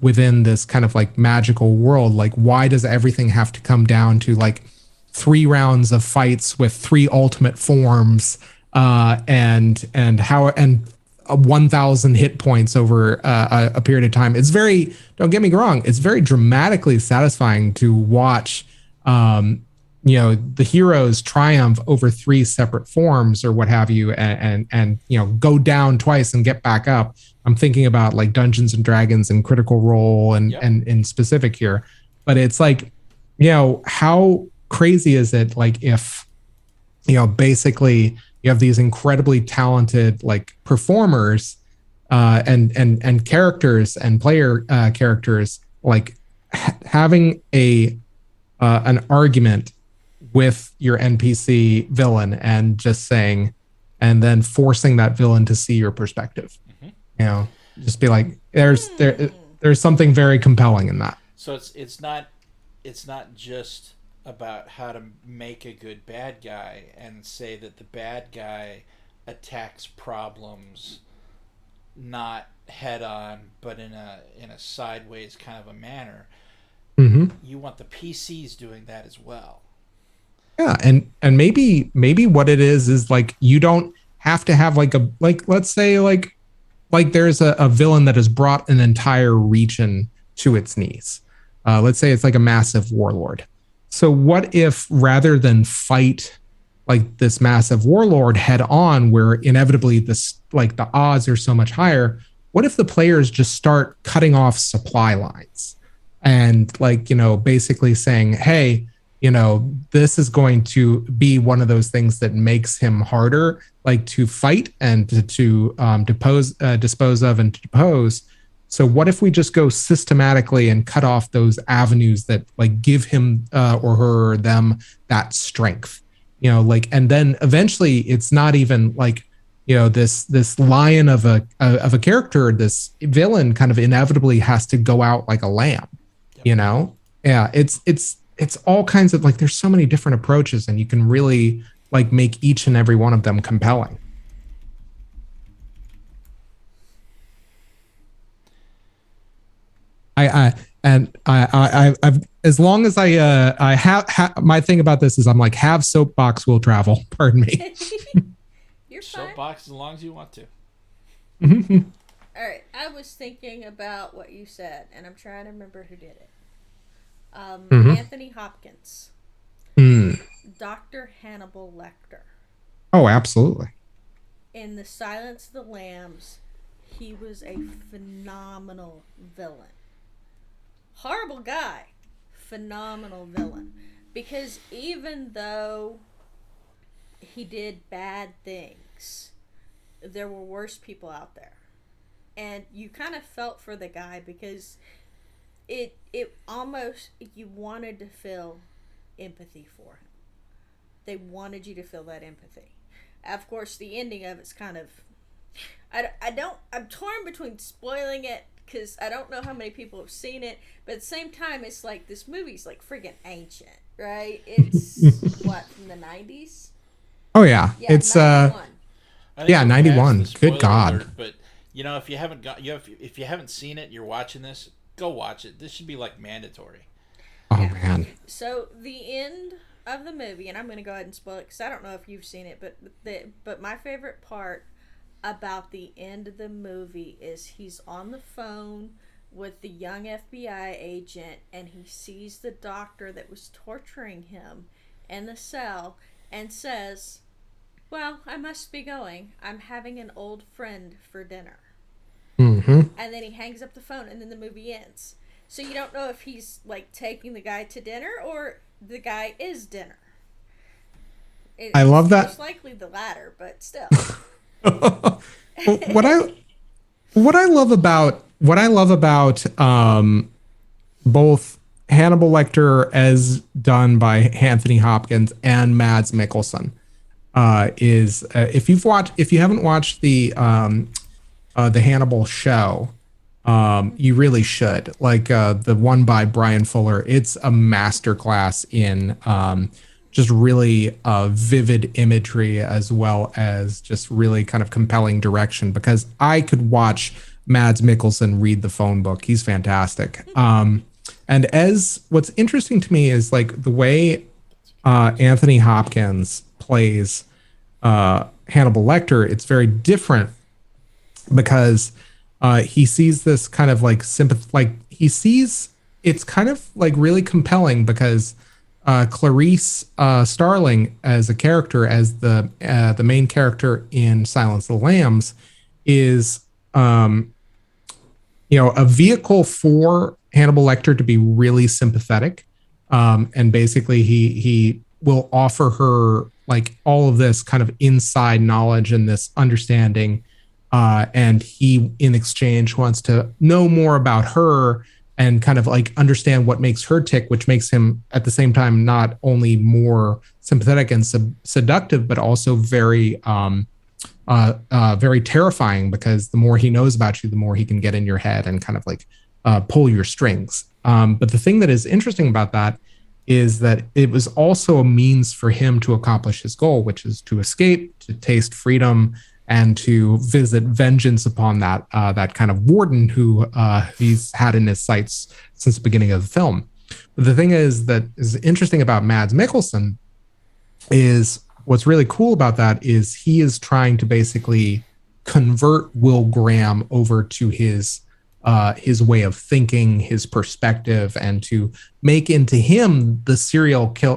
within this kind of, like, magical world. Like, why does everything have to come down to, like, 3 rounds of fights with 3 ultimate forms, and how, and 1,000 hit points over a period of time? It's very, don't get me wrong, it's very dramatically satisfying to watch the heroes triumph over 3 separate forms or what have you, and go down twice and get back up. I'm thinking about, like, Dungeons and Dragons and Critical Role and Yep. and in specific here. But it's like, how crazy is it, like, if basically you have these incredibly talented, like, performers and characters and player characters, like, having an argument with your NPC villain and just saying, and then forcing that villain to see your perspective. Mm-hmm. Just be like, there's something very compelling in that. So it's not just about how to make a good bad guy and say that the bad guy attacks problems not head on but in a sideways kind of a manner. Mm-hmm. You want the PCs doing that as well. Yeah, and maybe what it is like you don't have to have like a like let's say like there's a villain that has brought an entire region to its knees. Let's say it's like a massive warlord. So what if rather than fight like this massive warlord head on, where inevitably this like the odds are so much higher, what if the players just start cutting off supply lines and like, basically saying, hey, this is going to be one of those things that makes him harder, like to fight and to dispose of and to depose. So what if we just go systematically and cut off those avenues that like give him or her or them that strength, like, and then eventually it's not even like, this lion of a character, this villain kind of inevitably has to go out like a lamb, yeah, it's all kinds of like, there's so many different approaches and you can really like make each and every one of them compelling. I've as long as I have my thing about this is I'm like, have soapbox will travel. Pardon me. You're fine. Soapbox as long as you want to. All right, I was thinking about what you said, and I'm trying to remember who did it. Anthony Hopkins, Dr. Hannibal Lecter. Oh, absolutely. In The Silence of the Lambs, he was a phenomenal villain. Horrible guy, phenomenal villain. Because even though he did bad things, there were worse people out there. And you kind of felt for the guy because it almost, you wanted to feel empathy for him. They wanted you to feel that empathy. Of course, the ending of it's kind of, I'm torn between spoiling it because I don't know how many people have seen it, but at the same time, it's like this movie's like friggin' ancient, right? It's what, from the 90s? Oh yeah, it's 91. Yeah, 91. Good God. Alert, but if you haven't if you haven't seen it, you're watching this, go watch it. This should be like mandatory. Oh yeah. Man. So the end of the movie, and I'm going to go ahead and spoil it because I don't know if you've seen it, but my favorite part about the end of the movie is he's on the phone with the young FBI agent and he sees the doctor that was torturing him in the cell and says, well, I must be going. I'm having an old friend for dinner. Mm-hmm. And then he hangs up the phone and then the movie ends. So you don't know if he's like taking the guy to dinner or the guy is dinner. I love that. Most likely the latter, but still. what I love about both Hannibal Lecter as done by Anthony Hopkins and Mads Mikkelsen is if you haven't watched the Hannibal show, you really should. Like the one by Brian Fuller, it's a masterclass in just really vivid imagery as well as just really kind of compelling direction, because I could watch Mads Mikkelsen read the phone book. He's fantastic. And as what's interesting to me is like the way Anthony Hopkins plays Hannibal Lecter, it's very different because he sees this kind of like he sees it's kind of like really compelling because Clarice Starling as a character, as the main character in Silence of the Lambs, is a vehicle for Hannibal Lecter to be really sympathetic, and basically he will offer her like all of this kind of inside knowledge and this understanding, and he in exchange wants to know more about her and kind of like understand what makes her tick, which makes him at the same time not only more sympathetic and seductive, but also very very terrifying, because the more he knows about you, the more he can get in your head and kind of like pull your strings. But the thing that is interesting about that is that it was also a means for him to accomplish his goal, which is to escape, to taste freedom, and to visit vengeance upon that kind of warden who he's had in his sights since the beginning of the film. But the thing is that is interesting about Mads Mikkelsen is what's really cool about that is he is trying to basically convert Will Graham over to his way of thinking, his perspective, and to make into him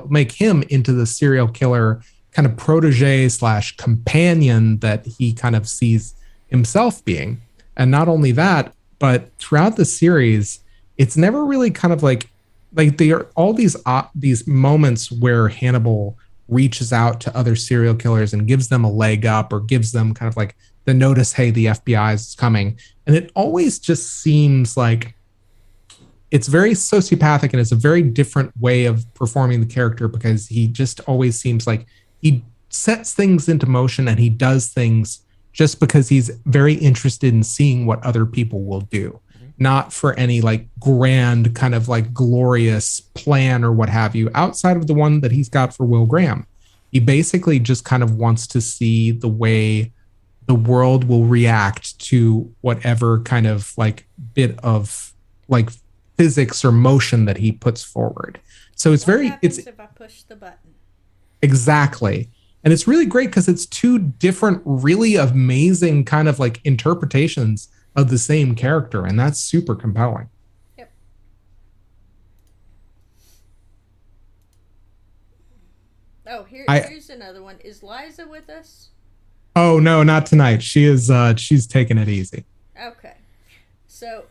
make him into the serial killer kind of protege / companion that he kind of sees himself being. And not only that, but throughout the series, it's never really kind of like there are all these moments where Hannibal reaches out to other serial killers and gives them a leg up, or gives them kind of like the notice, hey, the FBI is coming. And it always just seems like it's very sociopathic, and it's a very different way of performing the character, because he just always seems like he sets things into motion and he does things just because he's very interested in seeing what other people will do, not for any like grand kind of like glorious plan or what have you, outside of the one that he's got for Will Graham. He basically just kind of wants to see the way the world will react to whatever kind of like bit of like physics or motion that he puts forward. So it's if I push the button. Exactly. And it's really great because it's two different, really amazing kind of like interpretations of the same character. And that's super compelling. Yep. Oh, here's another one. Is Liza with us? Oh, no, not tonight. She's taking it easy. Okay. So,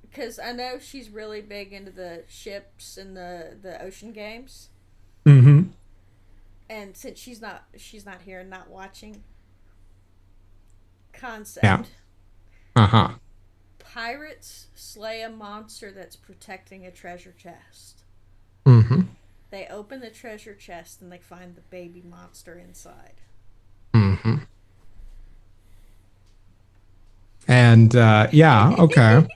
because I know she's really big into the ships and the ocean games. Mm-hmm. And since she's not here and not watching, concept. Yeah. Uh-huh. Pirates slay a monster that's protecting a treasure chest. Mm-hmm. They open the treasure chest and they find the baby monster inside. Mm-hmm. And yeah, okay.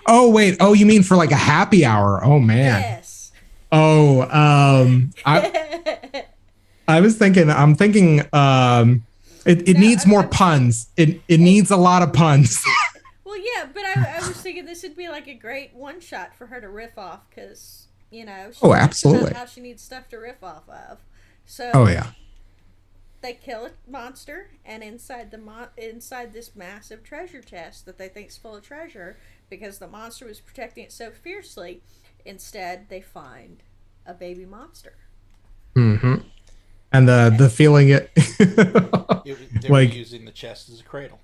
Oh wait, oh, you mean for like a happy hour? Oh man. Yes. Oh, I'm thinking it needs more puns. It needs a lot of puns. Well, yeah, but I was thinking this would be like a great one shot for her to riff off, because absolutely, how she needs stuff to riff off of. So oh yeah, they kill a monster, and inside this massive treasure chest that they think's full of treasure, because the monster was protecting it so fiercely, instead they find a baby monster. Mm-hmm. And the feeling they were using the chest as a cradle.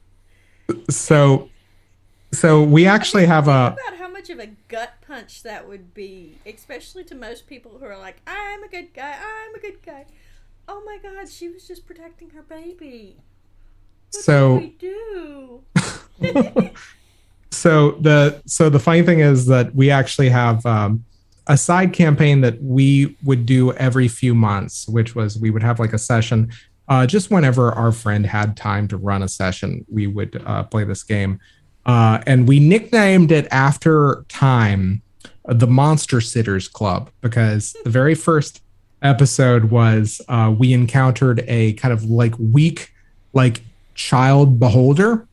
So we actually have think about how much of a gut punch that would be, especially to most people who are like, I'm a good guy. Oh my God, she was just protecting her baby. What do we do? So the funny thing is that we actually have a side campaign that we would do every few months, which was we would have like a session just whenever our friend had time to run a session, we would play this game. And we nicknamed it after time the Monster Sitters Club, because the very first episode was we encountered a kind of like weak like child beholder,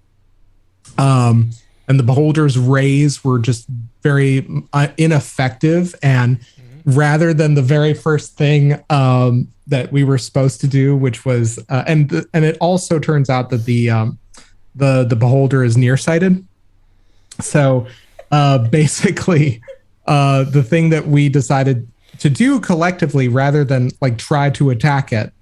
and the beholder's rays were just very ineffective, and rather than the very first thing that we were supposed to do, which was and it also turns out that the beholder is nearsighted. So basically the thing that we decided to do collectively, rather than like try to attack it,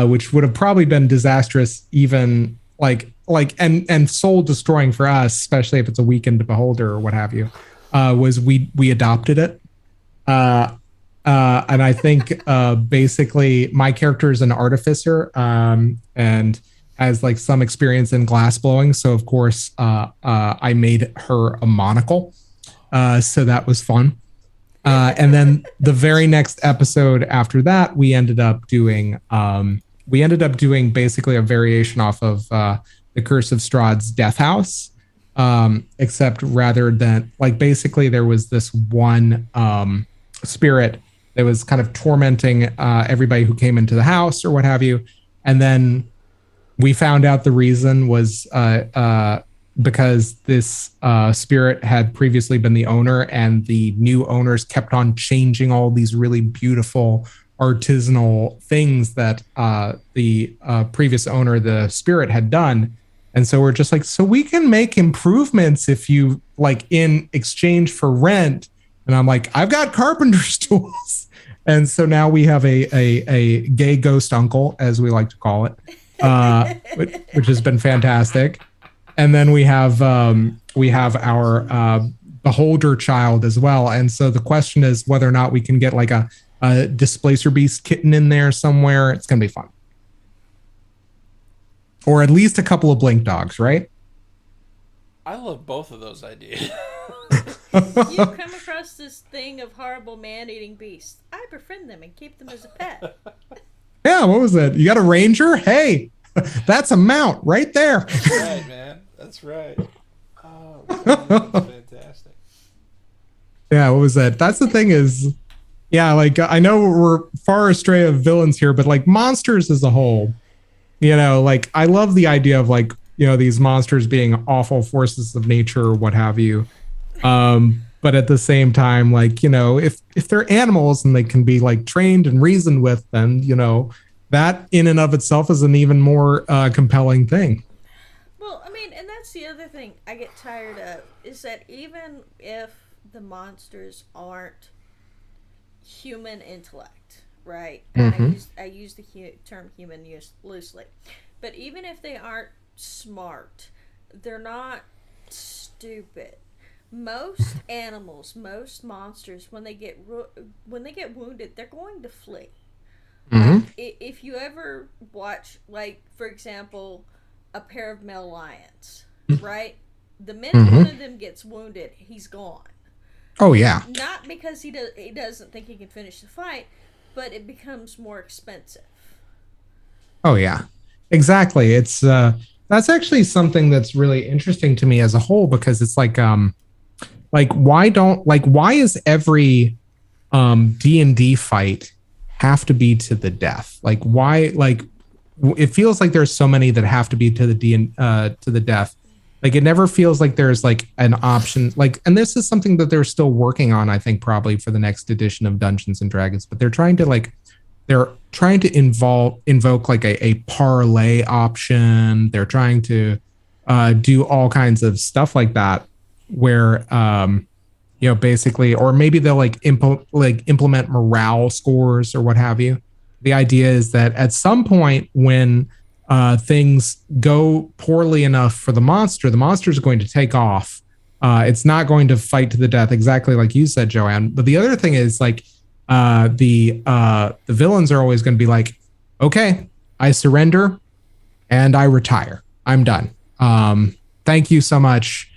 which would have probably been disastrous, even like and soul destroying for us, especially if it's a weakened beholder or what have you, was we adopted it. And I think basically my character is an artificer and has like some experience in glass blowing. So of course I made her a monocle. So that was fun. And then the very next episode after that, we ended up doing basically a variation off of the Curse of Strahd's Death House. Except rather than like basically there was this one spirit that was kind of tormenting everybody who came into the house or what have you. And then we found out the reason was because this spirit had previously been the owner, and the new owners kept on changing all these really beautiful artisanal things that the previous owner, the spirit, had done. And so we're just like, so we can make improvements if you like in exchange for rent. And I'm like, I've got carpenter's tools. And so now we have a gay ghost uncle, as we like to call it, which has been fantastic. And then we have our beholder child as well. And so the question is whether or not we can get like a displacer beast kitten in there somewhere. It's gonna be fun, or at least a couple of blink dogs, right? I love both of those ideas. You come across this thing of horrible man-eating beasts. I befriend them and keep them as a pet. Yeah, what was that? You got a ranger? Hey, that's a mount right there. That's right, man. That's right. Oh, that's fantastic. Yeah, what was that? That's the thing is, yeah, like I know we're far astray of villains here, but like monsters as a whole, like I love the idea of like, these monsters being awful forces of nature or what have you. But at the same time, like, if they're animals and they can be like trained and reasoned with, then, that in and of itself is an even more compelling thing. Well, I mean, and that's the other thing I get tired of is that even if the monsters aren't human intellect, right? And I use the term human loosely, but even if they aren't smart, they're not stupid. Most animals, most monsters, when they get wounded, they're going to flee. Like, if you ever watch, like, for example, a pair of male lions, right? The minute one of them gets wounded, he's gone. Oh yeah. Not because he doesn't think he can finish the fight, but it becomes more expensive. Oh yeah, exactly. It's that's actually something that's really interesting to me as a whole, because it's like why is every D&D fight have to be to the death? Like why, like it feels like there's so many that have to be to the death. Like it never feels like there's like an option, like, and this is something that they're still working on, I think probably for the next edition of Dungeons and Dragons, but they're trying to invoke like a parlay option. They're trying to do all kinds of stuff like that, where basically, or maybe they'll like implement morale scores or what have you. The idea is that at some point when things go poorly enough for the monster is going to take off. It's not going to fight to the death, exactly like you said, Joanne. But the other thing is like the villains are always going to be like, okay, I surrender and I retire. I'm done. Thank you so much.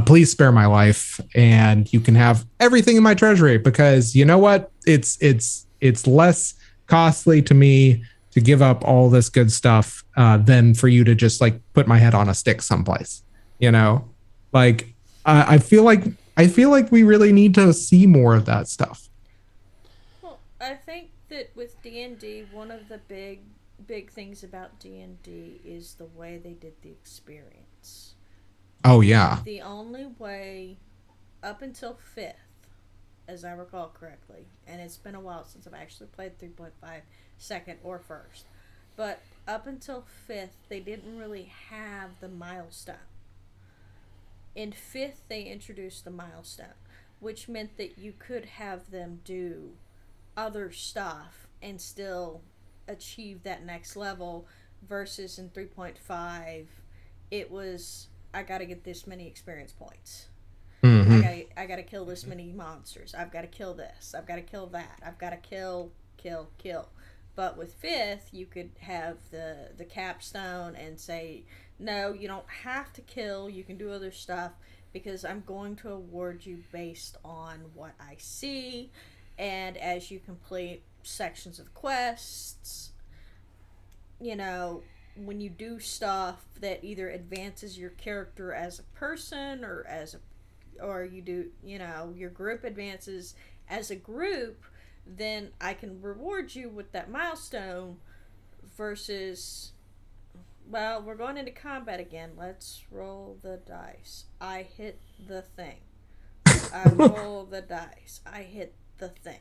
Please spare my life, and you can have everything in my treasury, because you know what? It's less costly to me to give up all this good stuff than for you to just like put my head on a stick someplace. Like I feel like we really need to see more of that stuff. Well, I think that with D&D, one of the big things about D&D is the way they did the experience. Oh yeah. The only way up until 5th, as I recall correctly, and it's been a while since I've actually played 3.5 second or first, but up until 5th they didn't really have the milestone. In 5th they introduced the milestone, which meant that you could have them do other stuff and still achieve that next level, versus in 3.5 it was, I gotta get this many experience points. I gotta kill this many monsters. I've gotta kill this. I've gotta kill that. I've gotta kill. But with 5th, you could have the capstone and say, no, you don't have to kill. You can do other stuff, because I'm going to award you based on what I see. And as you complete sections of quests, when you do stuff that either advances your character as a person, or you do, your group advances as a group, then I can reward you with that milestone, versus, well, we're going into combat again. Let's roll the dice. I hit the thing. I roll the dice. I hit the thing.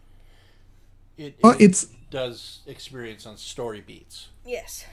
Well, it it's does experience on story beats. Yes.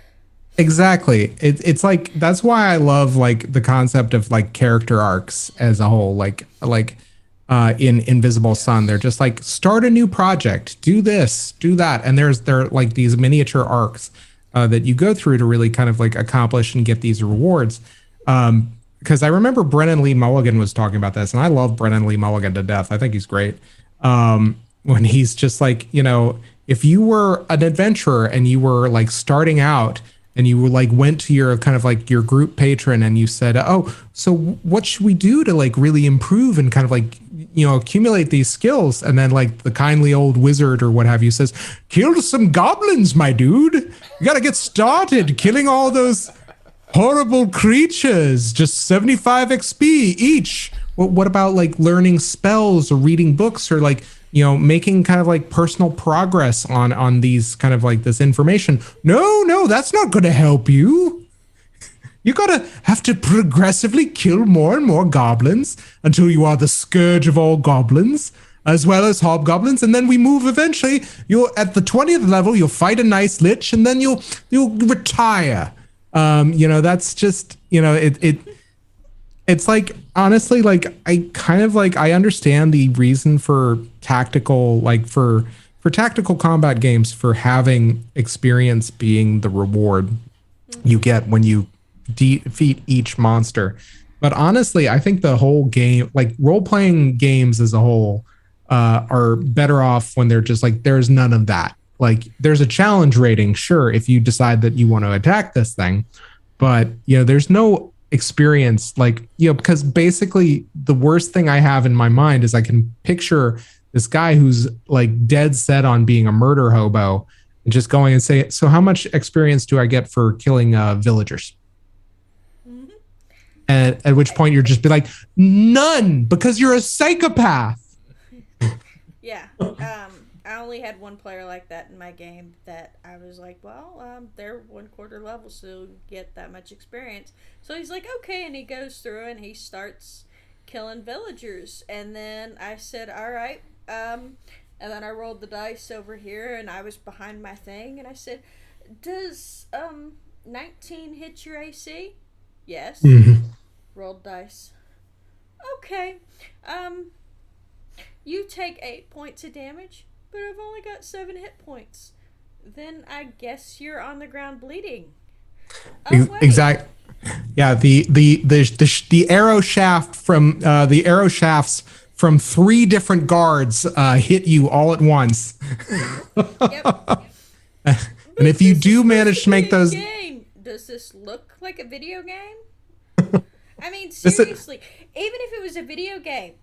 exactly. It's like that's why I love like the concept of like character arcs as a whole. In Invisible Sun, they're just like start a new project, do this, do that, and there are like these miniature arcs that you go through to really kind of like accomplish and get these rewards. Because I remember Brennan Lee Mulligan was talking about this, and I love Brennan Lee Mulligan to death. I think he's great. When he's just like, if you were an adventurer and you were like starting out and you were like went to your kind of like your group patron and you said, oh, so what should we do to like really improve and kind of like, accumulate these skills? And then like the kindly old wizard or what have you says, kill some goblins, my dude. You got to get started killing all those horrible creatures. Just 75 XP each. What about like learning spells or reading books or like, making kind of like personal progress on these kind of like this information? No, that's not going to help you. You gotta have to progressively kill more and more goblins until you are the scourge of all goblins, as well as hobgoblins, and then we move eventually. You'll at the 20th level, you'll fight a nice lich, and then you'll retire. That's just it's like honestly, like I kind of like I understand the reason for tactical tactical combat games for having experience being the reward you get when you defeat each monster. But honestly, I think the whole game, like role-playing games as a whole, are better off when they're just like there's none of that. Like there's a challenge rating, sure, if you decide that you want to attack this thing, but there's no experience, like because basically the worst thing I have in my mind is I can picture this guy who's like dead set on being a murder hobo and just going and say, so how much experience do I get for killing villagers? Mm-hmm. And at which point you're just be like, none, because you're a psychopath. Yeah. I only had one player like that in my game that I was like, well, they're 1/4 level, so get that much experience. So he's like, okay, and he goes through and he starts killing villagers. And then I said, all right. And then I rolled the dice over here and I was behind my thing and I said, does 19 hit your AC? Yes. Mm-hmm. Rolled dice. Okay. You take 8 points of damage, but I've only got 7 hit points. Then I guess you're on the ground bleeding. Oh, exactly. Yeah, the arrow shaft from the arrow shafts from 3 different guards hit you all at once. Yep. And if you do manage to make those, does this look like a video game? I mean, seriously, even if it was a video game,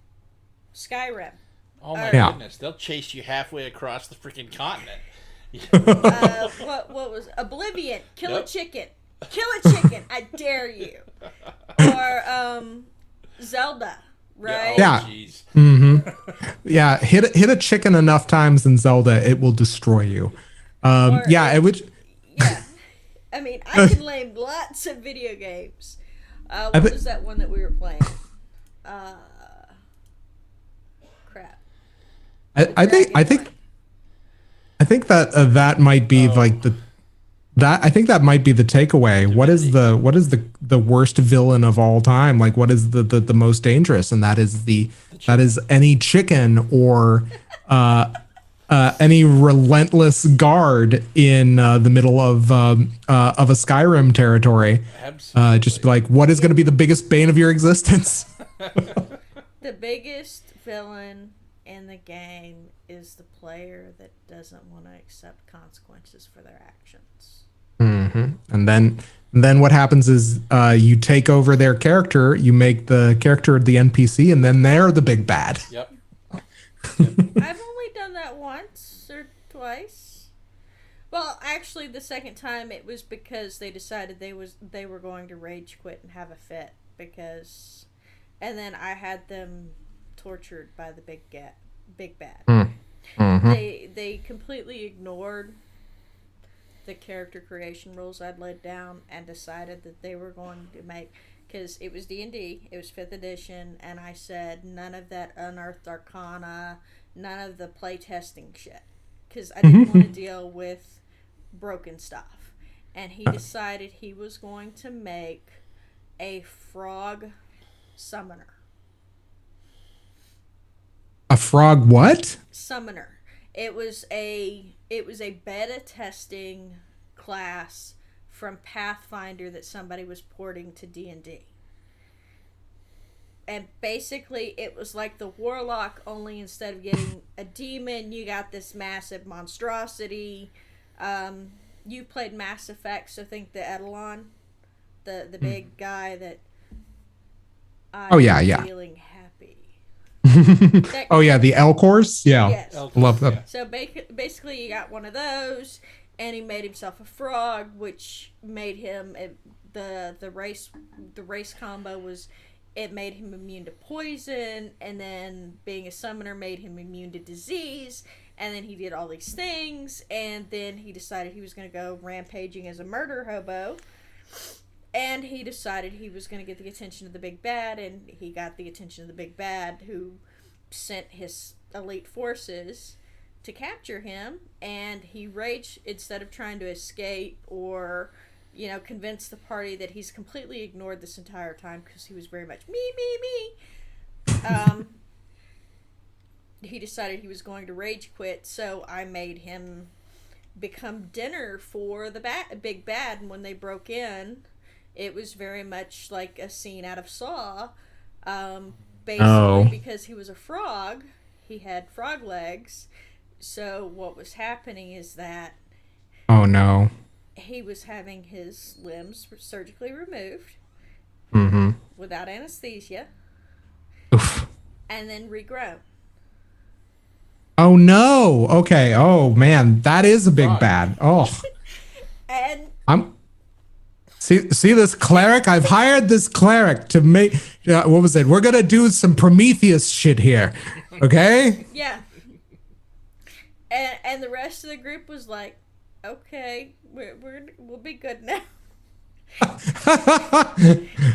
Skyrim. Oh my goodness, they'll chase you halfway across the freaking continent. What was Oblivion? Kill a chicken. Kill a chicken. I dare you. Or Zelda, right? Yeah. Mm-hmm. Yeah, hit a chicken enough times in Zelda, it will destroy you. Yeah. I mean, I can name lots of video games. What was that one that we were playing? Crap. I think that that might be like I think that might be the takeaway. What is the worst villain of all time? Like what is the most dangerous? And that is any chicken or any relentless guard in the middle of a Skyrim territory. Absolutely. Just be like, what is going to be the biggest bane of your existence? The biggest villain in the game is the player that doesn't want to accept consequences for their actions. Mm-hmm. And then what happens is you take over their character, you make the character the NPC, and then they're the big bad. Yep. I've only done that once or twice. Well, actually, the second time it was because they decided they were going to rage quit and have a fit and then I had them tortured by the big bad. Mm-hmm. They completely ignored the character creation rules I'd laid down and decided that they were going to make, because it was D&D, it was 5th edition, and I said none of that unearthed arcana, none of the playtesting shit. because I didn't want to deal with broken stuff. And he decided he was going to make a frog summoner. A frog what? Summoner. It was a beta testing class from Pathfinder that somebody was porting to D&D. And basically it was like the warlock, only instead of getting a demon, you got this massive monstrosity. You played Mass Effect, so think the Eidolon, the big guy that Oh yeah, yeah. Feeling happy. Oh yeah, the Elcors? Yeah. Yes. Love them. Yeah. So basically you got one of those, and he made himself a frog, which made him the race combo was, it made him immune to poison, and then being a summoner made him immune to disease, and then he did all these things, and then he decided he was going to go rampaging as a murder hobo, and he decided he was going to get the attention of the big bad, and he got the attention of the big bad, who sent his elite forces to capture him, and he raged instead of trying to escape or convince the party that he's completely ignored this entire time because he was very much me. He decided he was going to rage quit, so I made him become dinner for the big bad. And when they broke in, it was very much like a scene out of Saw. Basically, because he was a frog, he had frog legs. So what was happening is that... Oh no. He was having his limbs surgically removed without anesthesia. Oof. And then regrown. Oh no. Okay. Oh man, that is a big bad. Oh. And I'm see this cleric. I've hired this cleric to make. What was it? We're gonna do some Prometheus shit here. Okay. yeah. And the rest of the group was like, okay, we'll be good now.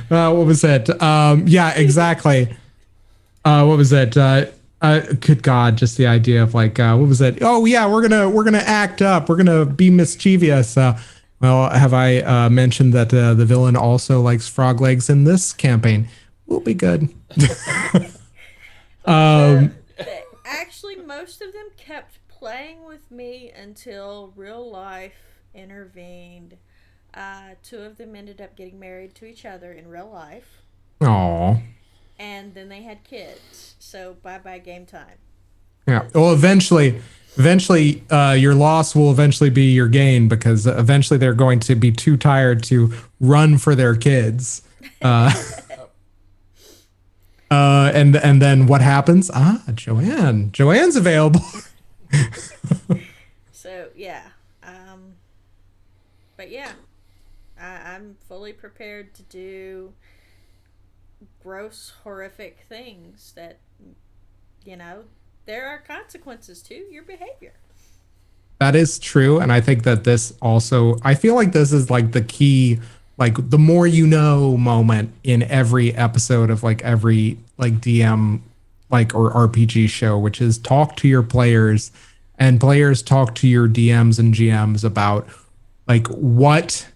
What was it? Yeah, exactly. What was it? Good God, just the idea of like, what was it? Oh yeah, we're gonna act up. We're gonna be mischievous. Well, have I mentioned that the villain also likes frog legs in this campaign? We'll be good. Actually, most of them kept playing with me until real life intervened. Two of them ended up getting married to each other in real life. Aww. And then they had kids. So bye-bye game time. Yeah. Well, eventually, your loss will eventually be your gain, because eventually they're going to be too tired to run for their kids. And then what happens? Joanne's available. So yeah, but yeah, I'm fully prepared to do gross, horrific things that, there are consequences to your behavior. That is true. And I think that this also, I feel like this is like the key, like the more you know moment in every episode of like every like DM like or RPG show, which is talk to your players, and players talk to your DMs and GMs about like what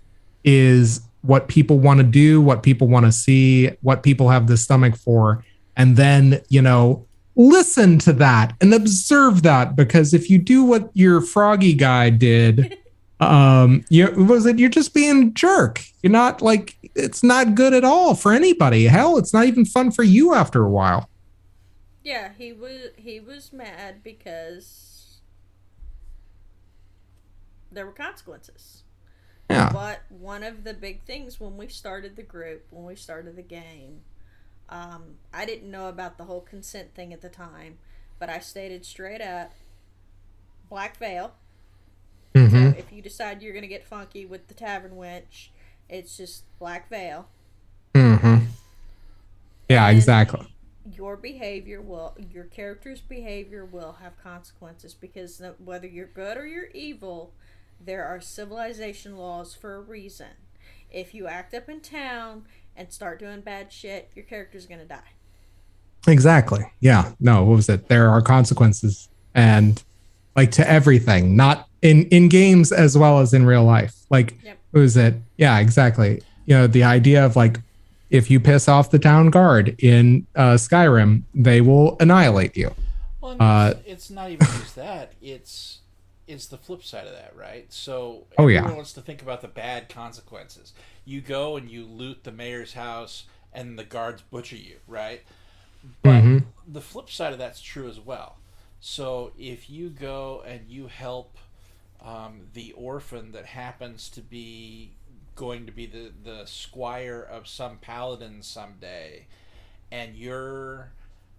people want to do, what people want to see, what people have the stomach for. And then, listen to that and observe that, because if you do what your froggy guy did, you're just being a jerk. You're not like, it's not good at all for anybody. Hell, it's not even fun for you after a while. Yeah, he was mad because there were consequences. Yeah. But one of the big things when we started the group, when we started the game, I didn't know about the whole consent thing at the time, but I stated straight up, black veil. So if you decide you're going to get funky with the tavern wench, it's just black veil. Yeah, And exactly. your character's behavior will have consequences, because whether you're good or you're evil, there are civilization laws for a reason. If you act up in town and start doing bad shit, your character's going to die. Exactly. Yeah. No, what was it? There are consequences. And like to everything, not in games as well as in real life. Like, Yep. what was it? Yeah, exactly. You know, the idea of like, if you piss off the town guard in Skyrim, they will annihilate you. Well, and it's not even just that. It's the flip side of that, right? So Oh, everyone yeah. wants to think about the bad consequences. You go and you loot the mayor's house, and the guards butcher you, right? But Hmm. the flip side of that's true as well. So if you go and you help the orphan that happens to be going to be the squire of some paladin someday, and you're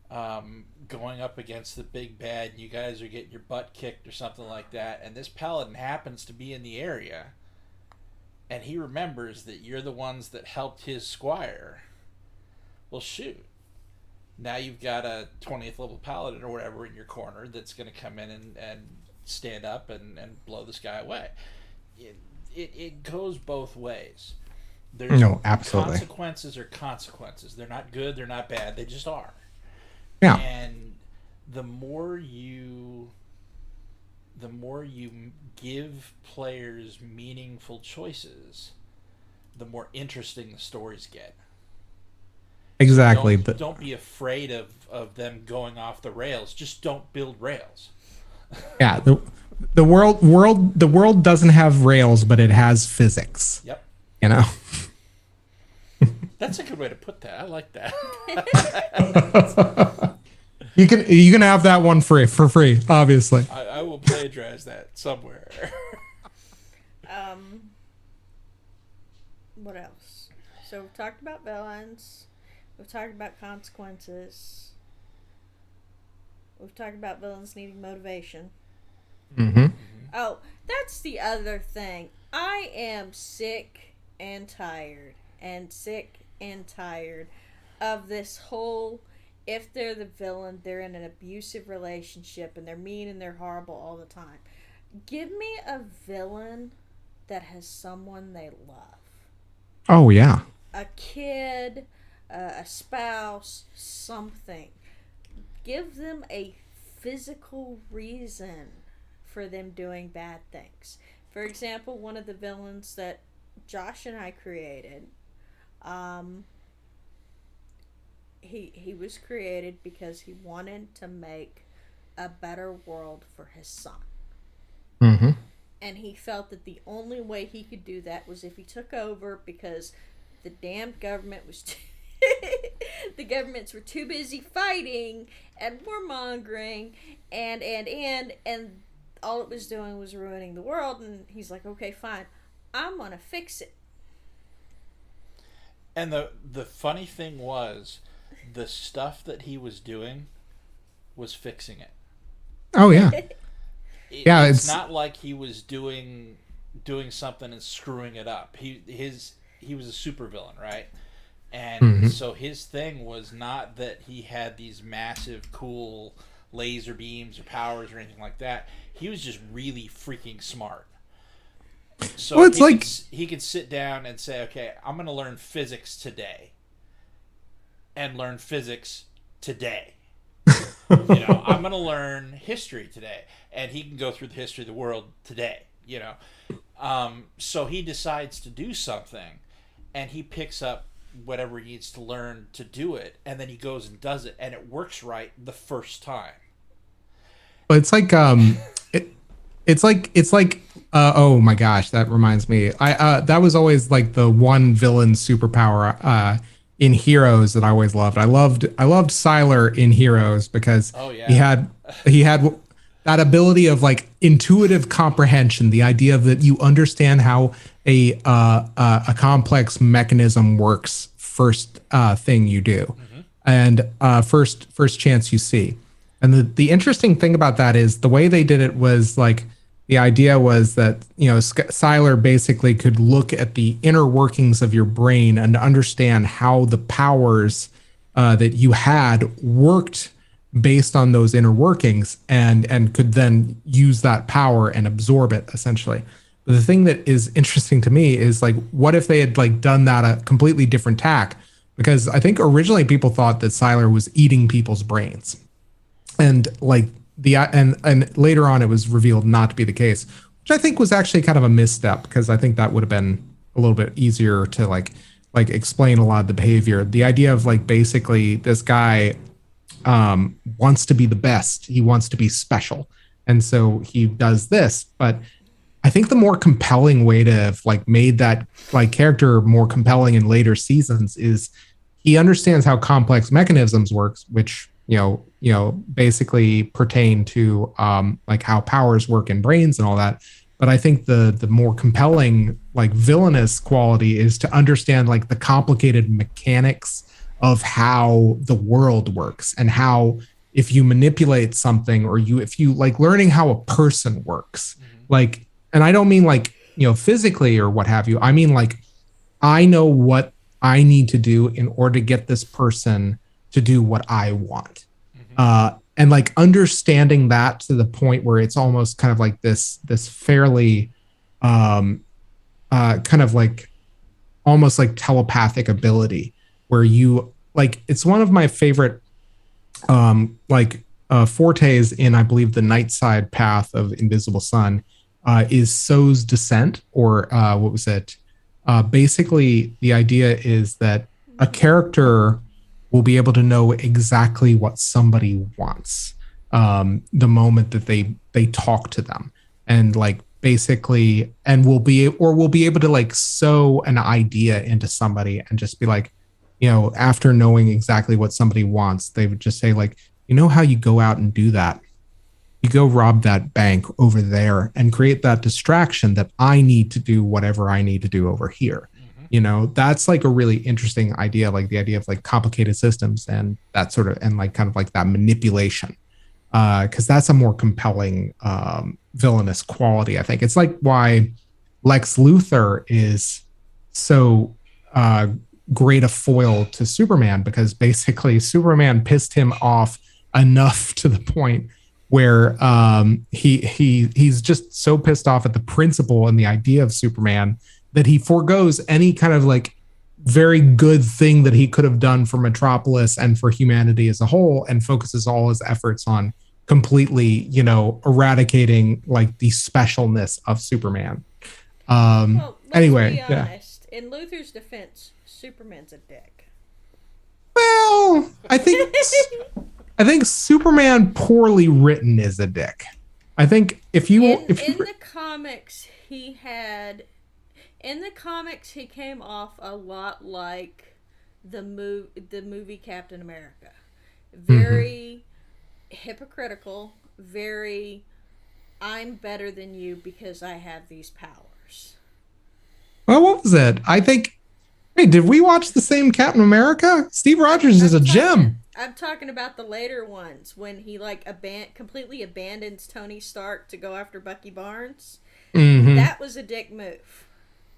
going up against the big bad, and you guys are getting your butt kicked or something like that, and this paladin happens to be in the area, and he remembers that you're the ones that helped his squire, well, shoot. Now you've got a 20th level paladin or whatever in your corner that's going to come in and stand up and blow this guy away. It goes both ways. There's No, absolutely. consequences are consequences. They're not good, they're not bad, they just are. Yeah. And the more you give players meaningful choices, the more interesting the stories get. Exactly. Don't be afraid of them going off the rails. Just don't build rails. Yeah, the world doesn't have rails, but it has physics. Yep. You know. That's a good way to put that. I like that. You can have that one for free, obviously. I will plagiarize that somewhere. What else? So we've talked about villains. We've talked about consequences. We've talked about villains needing motivation. Mm-hmm. Oh, that's the other thing. I am sick and tired of this whole, if they're the villain, they're in an abusive relationship and they're mean and they're horrible all the time. Give me a villain that has someone they love. Oh yeah. A kid, a spouse, something. Give them a physical reason for them doing bad things. For example, one of the villains that Josh and I created, he was created because he wanted to make a better world for his son. Mm-hmm. And he felt that the only way he could do that was if he took over, because the damned government was the governments were too busy fighting and warmongering and all it was doing was ruining the world. And he's like, okay, fine, I'm gonna fix it. And the funny thing was, the stuff that he was doing was fixing it. Oh yeah. Yeah, it's it's not like he was doing something and screwing it up. He was a supervillain, right? And so his thing was not that he had these massive, cool laser beams or powers or anything like that. He was just really freaking smart. So well, it's like he could sit down and say, okay, I'm going to learn physics today. And learn physics today. I'm going to learn history today. And he can go through the history of the world today, So he decides to do something, and he picks up whatever he needs to learn to do it, and then he goes and does it, and it works right the first time. it's like it's like oh my gosh, that reminds me. That was always like the one villain superpower in Heroes that I always loved. I loved Sylar in Heroes because he had that ability of like intuitive comprehension, the idea that you understand how a complex mechanism works first thing you do, and first chance you see. And the interesting thing about that is the way they did it was like, the idea was that, Sylar basically could look at the inner workings of your brain and understand how the powers that you had worked based on those inner workings, and could then use that power and absorb it essentially. But the thing that is interesting to me is like, what if they had like done that a completely different tack? Because I think originally people thought that Sylar was eating people's brains. And like and later on it was revealed not to be the case, which I think was actually kind of a misstep, because I think that would have been a little bit easier to like explain a lot of the behavior. The idea of like basically this guy wants to be the best, he wants to be special, and so he does this. But I think the more compelling way to have like made that like character more compelling in later seasons is he understands how complex mechanisms works, which basically pertain to like how powers work in brains and all that. But I think the more compelling like villainous quality is to understand like the complicated mechanics of how the world works, and how if you manipulate something, or if you like learning how a person works, like, and I don't mean like, physically or what have you. I mean, like, I know what I need to do in order to get this person to do what I want. And like understanding that to the point where it's almost kind of like this fairly kind of like almost like telepathic ability, where you like, it's one of my favorite fortes in, I believe, the night side path of Invisible Sun is So's Descent, or what was it? Basically, the idea is that a character will be able to know exactly what somebody wants the moment that they talk to them, and like basically, and will be able to like sow an idea into somebody and just be like, after knowing exactly what somebody wants, they would just say like, how you go out and do that? You go rob that bank over there and create that distraction that I need to do whatever I need to do over here. That's like a really interesting idea, like the idea of like complicated systems and that sort of, and like kind of like that manipulation, because that's a more compelling villainous quality. I think it's like why Lex Luthor is so great a foil to Superman, because basically Superman pissed him off enough to the point where he's just so pissed off at the principle and the idea of Superman that he forgoes any kind of like very good thing that he could have done for Metropolis and for humanity as a whole, and focuses all his efforts on completely, eradicating like the specialness of Superman. Well, let's anyway, be honest. In Luthor's defense, Superman's a dick. Well, I think Superman poorly written is a dick. I think if you in the comics he came off a lot like the movie Captain America. Very hypocritical, very I'm better than you because I have these powers. Well, what was it? I think, wait, did we watch the same Captain America? Steve Rogers is a gem. I'm talking about the later ones when he like completely abandons Tony Stark to go after Bucky Barnes. That was a dick move.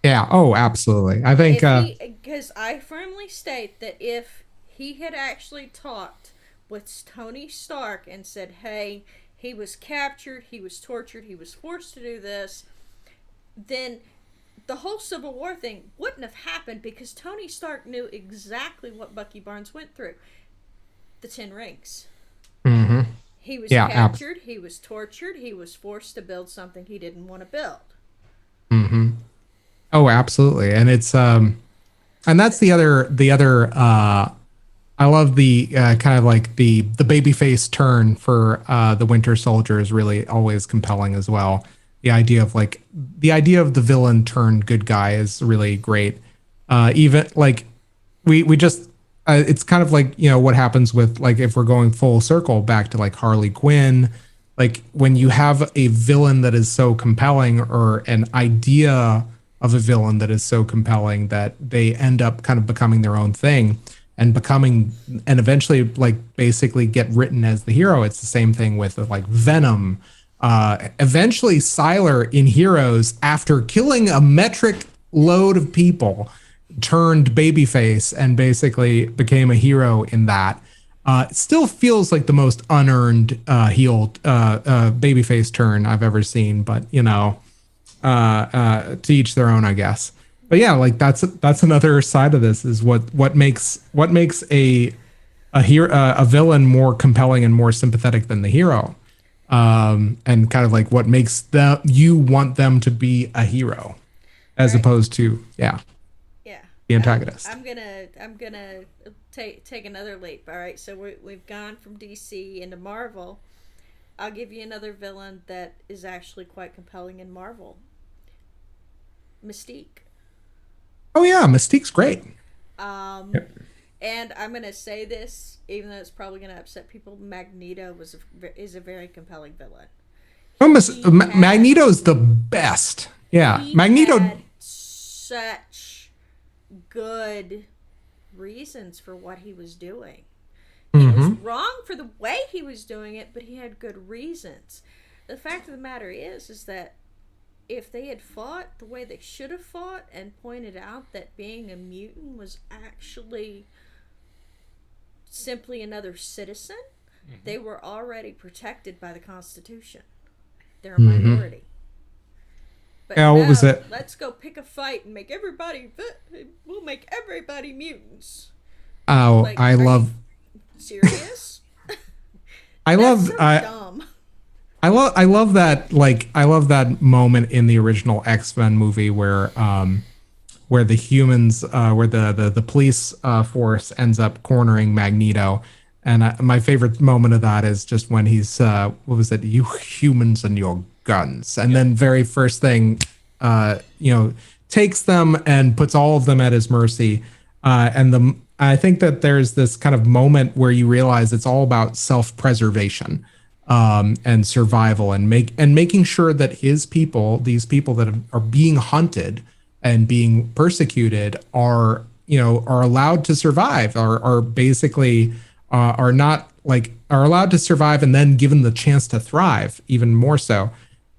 Yeah. Oh, absolutely. I think because I firmly state that if he had actually talked with Tony Stark and said, "Hey, he was captured, he was tortured, he was forced to do this," then the whole Civil War thing wouldn't have happened, because Tony Stark knew exactly what Bucky Barnes went through. The 10 Rings. He was captured, he was tortured, he was forced to build something he didn't want to build. Oh, absolutely. And it's and that's the other I love the kind of like the babyface turn for the Winter Soldier is really always compelling as well. The idea of the villain turned good guy is really great. Even like we just it's kind of like, what happens with, like, if we're going full circle back to like Harley Quinn, like when you have a villain that is so compelling, or an idea of a villain that is so compelling that they end up kind of becoming their own thing and eventually like basically get written as the hero. It's the same thing with like Venom. Eventually Sylar in Heroes, after killing a metric load of people, turned babyface and basically became a hero in that. It still feels like the most unearned healed babyface turn I've ever seen, but to each their own, I guess. But yeah, like that's another side of this, is what makes a villain more compelling and more sympathetic than the hero. and kind of like what makes you want them to be a hero, as opposed to the antagonist. I'm gonna take another leap. All right, so we've gone from DC into Marvel. I'll give you another villain that is actually quite compelling in Marvel. Mystique. Oh yeah, Mystique's great. And I'm gonna say this, even though it's probably gonna upset people. Magneto is a very compelling villain. Magneto's the best. Yeah, Magneto had such good reasons for what he was doing. He was wrong for the way he was doing it, but he had good reasons. The fact of the matter is that if they had fought the way they should have fought and pointed out that being a mutant was actually simply another citizen, they were already protected by the Constitution. They're a minority. But what was it? Let's go pick a fight and we'll make everybody mutants. Oh, like, I love. Serious? I love. So dumb. I love that. Like, I love that moment in the original X-Men movie where the humans, where the police force ends up cornering Magneto, and my favorite moment of that is just when he's what was it? You humans and your guns, and then very first thing, takes them and puts all of them at his mercy, I think that there's this kind of moment where you realize it's all about self-preservation and survival and making sure that his people, these people that are being hunted and being persecuted, are allowed to survive, are basically are allowed to survive and then given the chance to thrive even more so.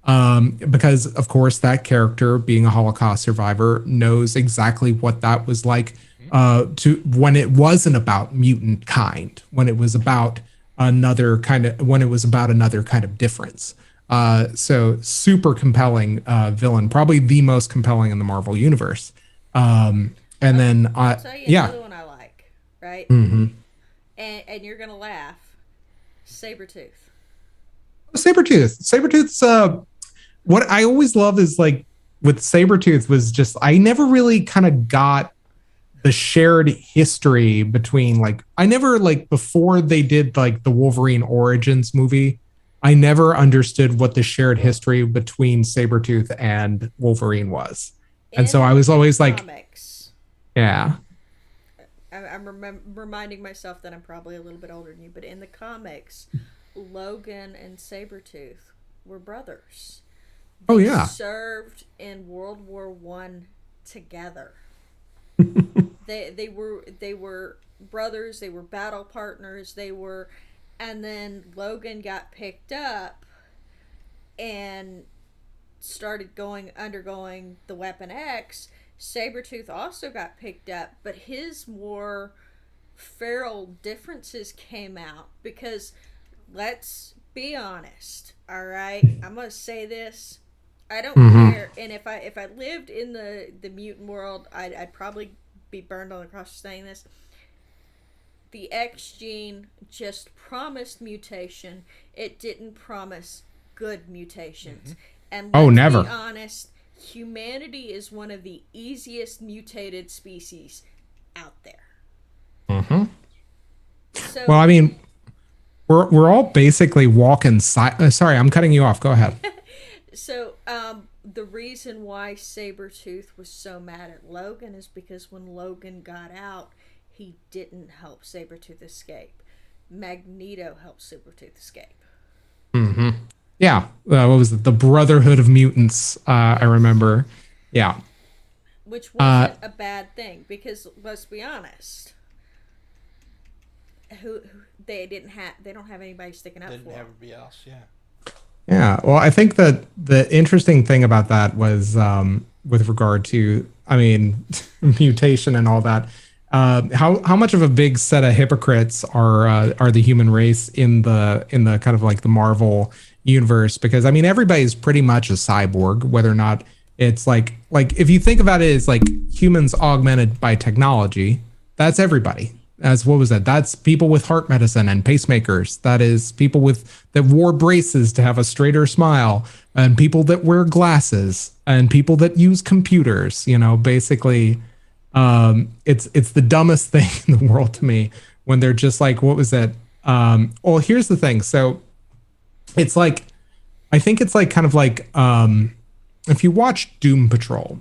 Because of course that character, being a Holocaust survivor, knows exactly what that was like when it wasn't about mutant kind, when it was about another kind of difference. So super compelling villain, probably the most compelling in the Marvel universe. And then I'll tell you another one I like, right? And you're gonna laugh. Sabretooth. Sabretooth's what I always love is, like, with Sabretooth was just, I never really kind of got the shared history between, like, I never, like, before they did like the Wolverine Origins movie, I never understood what the shared history between Sabretooth and Wolverine was. And so I was always comics. I'm reminding myself that I'm probably a little bit older than you, but in the comics, Logan and Sabretooth were brothers. They served in World War I together. They were brothers, they were battle partners, and then Logan got picked up and started undergoing the Weapon X. Sabretooth also got picked up, but his more feral differences came out because, let's be honest, all right? I'm going to say this. I don't care, and if I lived in the mutant world, I'd probably be burned on the cross for saying this. The X gene just promised mutation. It didn't promise good mutations. And let's be honest, humanity is one of the easiest mutated species out there. So, well, I mean, we're all basically walking sorry, I'm cutting you off. Go ahead. So, the reason why Sabretooth was so mad at Logan is because when Logan got out, he didn't help Sabretooth escape. Magneto helped Sabretooth escape. Yeah. What was it? The Brotherhood of Mutants, I remember. Yeah. Which wasn't a bad thing because, let's be honest, they don't have anybody sticking up for them. Didn't have anybody else, yeah. Yeah, well, I think that the interesting thing about that was, with regard to, I mean, mutation and all that, how much of a big set of hypocrites are the human race in the kind of like the Marvel universe? Because I mean, everybody's pretty much a cyborg, whether or not it's like if you think about it as like humans augmented by technology, that's everybody. as what was that? That's people with heart medicine and pacemakers. That is people that wore braces to have a straighter smile, and people that wear glasses, and people that use computers. Basically, it's the dumbest thing in the world to me when they're just like, what was that? Well, here's the thing. So it's like, I think it's like kind of like if you watch Doom Patrol,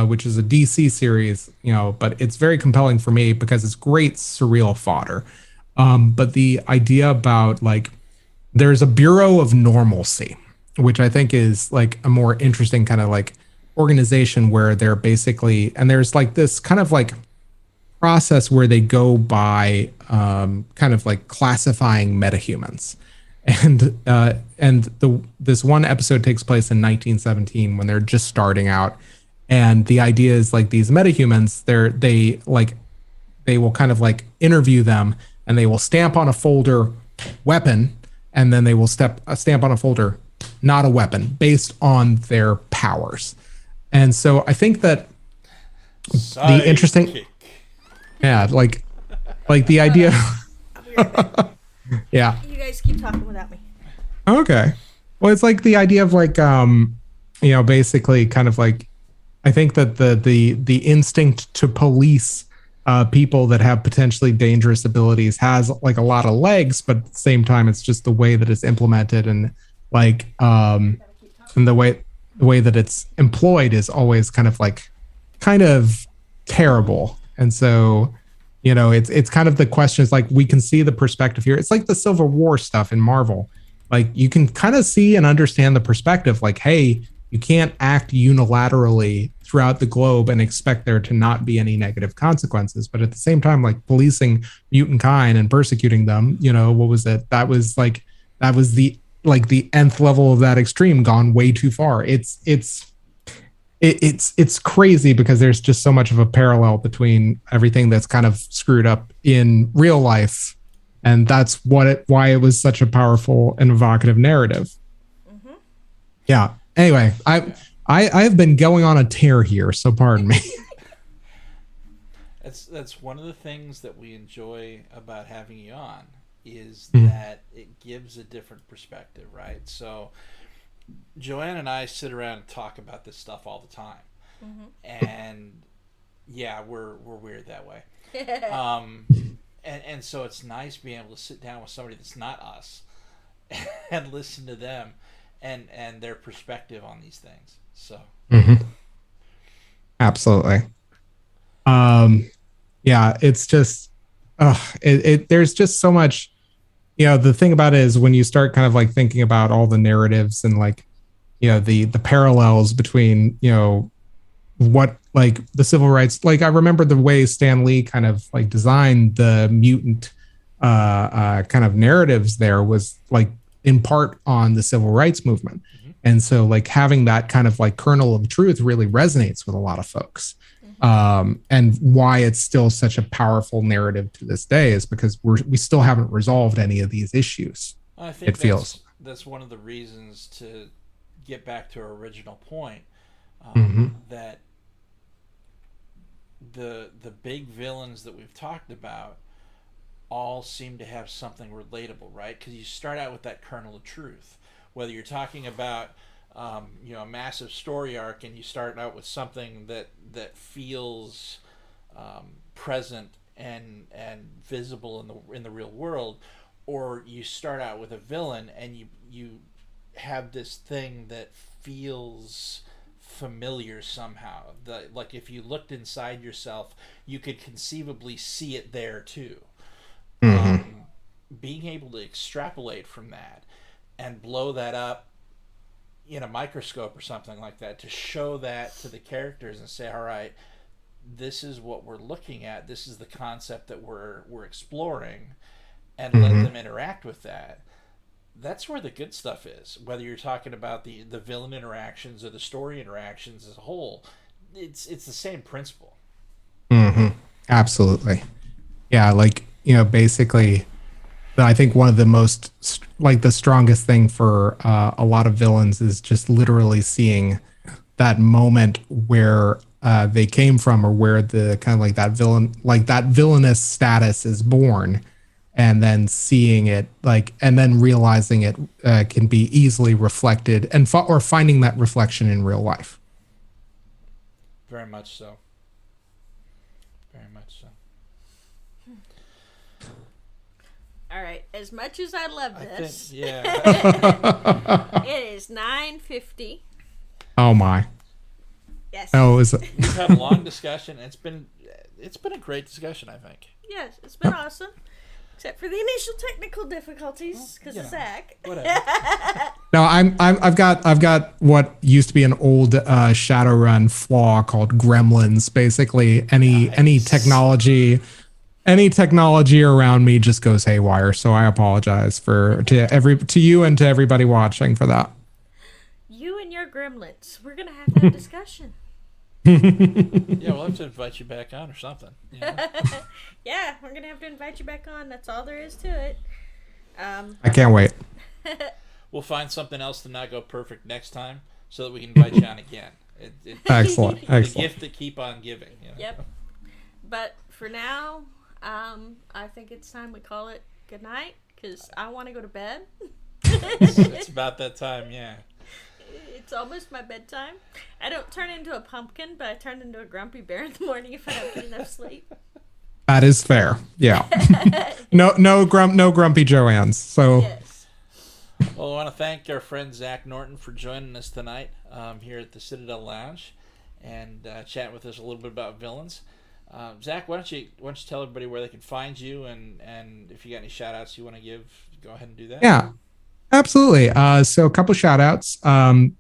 which is a DC series, but it's very compelling for me because it's great surreal fodder. But the idea about like there's a Bureau of Normalcy, which I think is like a more interesting kind of like organization where they're basically, and there's like this kind of like process where they go by kind of like classifying metahumans. And this one episode takes place in 1917 when they're just starting out, and the idea is like these metahumans, they will kind of like interview them, and they will stamp on a folder weapon, and then they will stamp on a folder not a weapon based on their powers. And so I think that the interesting, yeah, like the idea. I'll be right back. Yeah. You guys keep talking without me. Okay. Well, it's like the idea of like, basically kind of like, I think that the instinct to police people that have potentially dangerous abilities has like a lot of legs, but at the same time, it's just the way that it's implemented, and like, and the way that it's employed is always kind of terrible. And so, it's kind of the question is like, we can see the perspective here. It's like the Civil War stuff in Marvel. Like you can kind of see and understand the perspective, like, hey, you can't act unilaterally throughout the globe and expect there to not be any negative consequences. But at the same time, like policing mutant kind and persecuting them, what was it? That was the nth level of that extreme gone way too far. It's crazy because there's just so much of a parallel between everything that's kind of screwed up in real life, and that's why it was such a powerful and evocative narrative. Mm-hmm. Yeah. Anyway, I have been going on a tear here, so pardon me. That's one of the things that we enjoy about having you on is that it gives a different perspective, right? So Joanne and I sit around and talk about this stuff all the time. Mm-hmm. And yeah, we're weird that way. And so it's nice being able to sit down with somebody that's not us and listen to them and their perspective on these things. So absolutely. Yeah, it's just there's just so much. The thing about it is when you start kind of like thinking about all the narratives and like, the parallels between, what like the civil rights, like I remember the way Stan Lee kind of like designed the mutant kind of narratives there was like in part on the civil rights movement. Mm-hmm. And so like having that kind of like kernel of truth really resonates with a lot of folks. And why it's still such a powerful narrative to this day is because we still haven't resolved any of these issues. I think that's one of the reasons to get back to our original point, that the big villains that we've talked about all seem to have something relatable, right? Because you start out with that kernel of truth, whether you're talking about a massive story arc, and you start out with something that feels present and visible in the real world, or you start out with a villain and you have this thing that feels familiar somehow. Like if you looked inside yourself, you could conceivably see it there too. Being able to extrapolate from that and blow that up in a microscope or something like that to show that to the characters and say, all right, this is what we're looking at, this is the concept that we're exploring, and let them interact with that. That's where the good stuff is. Whether you're talking about the villain interactions or the story interactions as a whole, it's the same principle. Absolutely. Yeah, like basically I think one of the most like the strongest thing for a lot of villains is just literally seeing that moment where they came from, or where the kind of like that villainous status is born, and then seeing it and then realizing it can be easily reflected or finding that reflection in real life. Very much so. Very much so. All right. As much as I love this, yeah. it is 9:50. Oh my. Yes. Oh, We've had a long discussion. It's been a great discussion, I think. Yes, it's been awesome. Except for the initial technical difficulties because of Zach. Whatever. No, I've got what used to be an old Shadowrun flaw called gremlins. Basically, any technology around me just goes haywire. So I apologize to you and to everybody watching for that. You and your gremlins. We're gonna have that discussion. Yeah, we'll have to invite you back on or something. Yeah, we're gonna have to invite you back on. That's all there is to it. I can't wait. We'll find something else to not go perfect next time, so that we can invite you on again. Excellent. The gift that keep on giving. You know? Yep. But for now, I think it's time we call it good night because I want to go to bed. It's about that time, yeah. It's almost my bedtime. I don't turn into a pumpkin, but I turn into a grumpy bear in the morning if I don't get enough sleep. That is fair. Yeah. no grumpy Joannes. So. Yes. Well, I want to thank our friend Zach Norton for joining us tonight here at the Citadel Lounge and chatting with us a little bit about villains. Zach, why don't you tell everybody where they can find you, and if you got any shout outs you want to give, go ahead and do that. Yeah. Absolutely. So a couple of shout outs.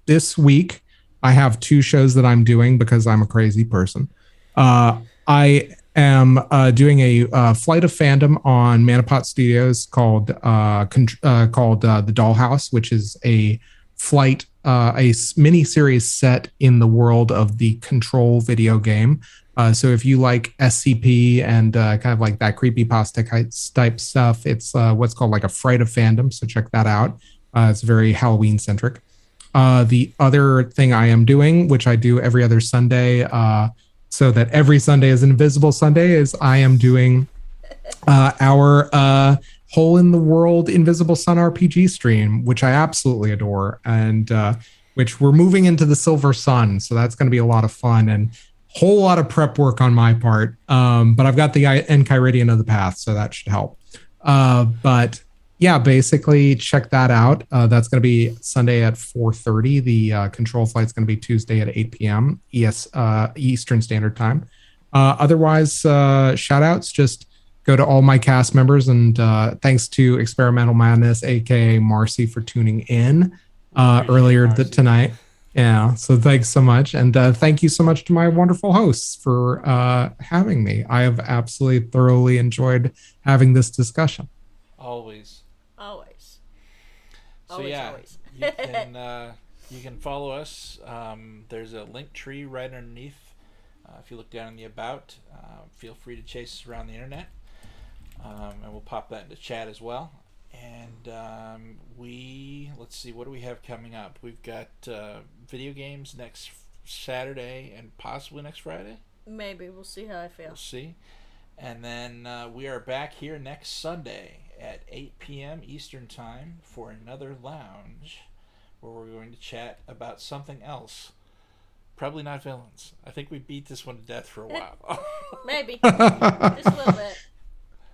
This week, I have 2 shows that I'm doing because I'm a crazy person. I am doing a Flight of Fandom on Manapot Studios called The Dollhouse, which is a mini series set in the world of the Control video game. So if you like SCP and kind of like that creepypasta type stuff, it's what's called like a Fright of Fandom. So check that out. It's very Halloween centric. The other thing I am doing, which I do every other Sunday, so that every Sunday is an Invisible Sunday, is I am doing our Hole in the World Invisible Sun RPG stream, which I absolutely adore, and which we're moving into the Silver Sun. So that's going to be a lot of fun and whole lot of prep work on my part. But I've got the Enchiridion of the Path, so that should help. But yeah, basically check that out. That's going to be Sunday at 4:30. The Control flight's going to be Tuesday at 8 p.m. Eastern Standard Time. Otherwise, shout outs, just go to all my cast members, and thanks to Experimental Madness, aka Marcy, for tuning in earlier tonight. Yeah, so thanks so much. And thank you so much to my wonderful hosts for having me. I have absolutely thoroughly enjoyed having this discussion. Always. So Always, yeah, always. you can follow us. There's a link tree right underneath. If you look down in the About, feel free to chase us around the internet. And we'll pop that into chat as well. And let's see, what do we have coming up? We've got video games next Saturday and possibly next Friday. Maybe. We'll see how I feel. We'll see. And then we are back here next Sunday at 8 p.m. Eastern Time for another lounge where we're going to chat about something else. Probably not villains. I think we beat this one to death for a while. Maybe. Just a little bit.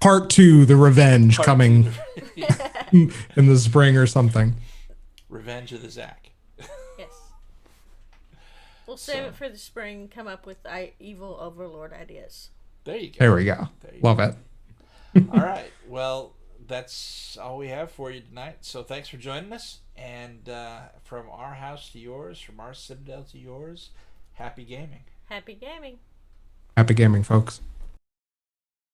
Part 2, the revenge coming in the spring or something. Revenge of the Zach. Yes. We'll save it for the spring. Come up with evil overlord ideas. There you go. There we go. Love it. All right. Well, that's all we have for you tonight. So thanks for joining us. And from our house to yours, from our Citadel to yours, happy gaming. Happy gaming. Happy gaming, folks.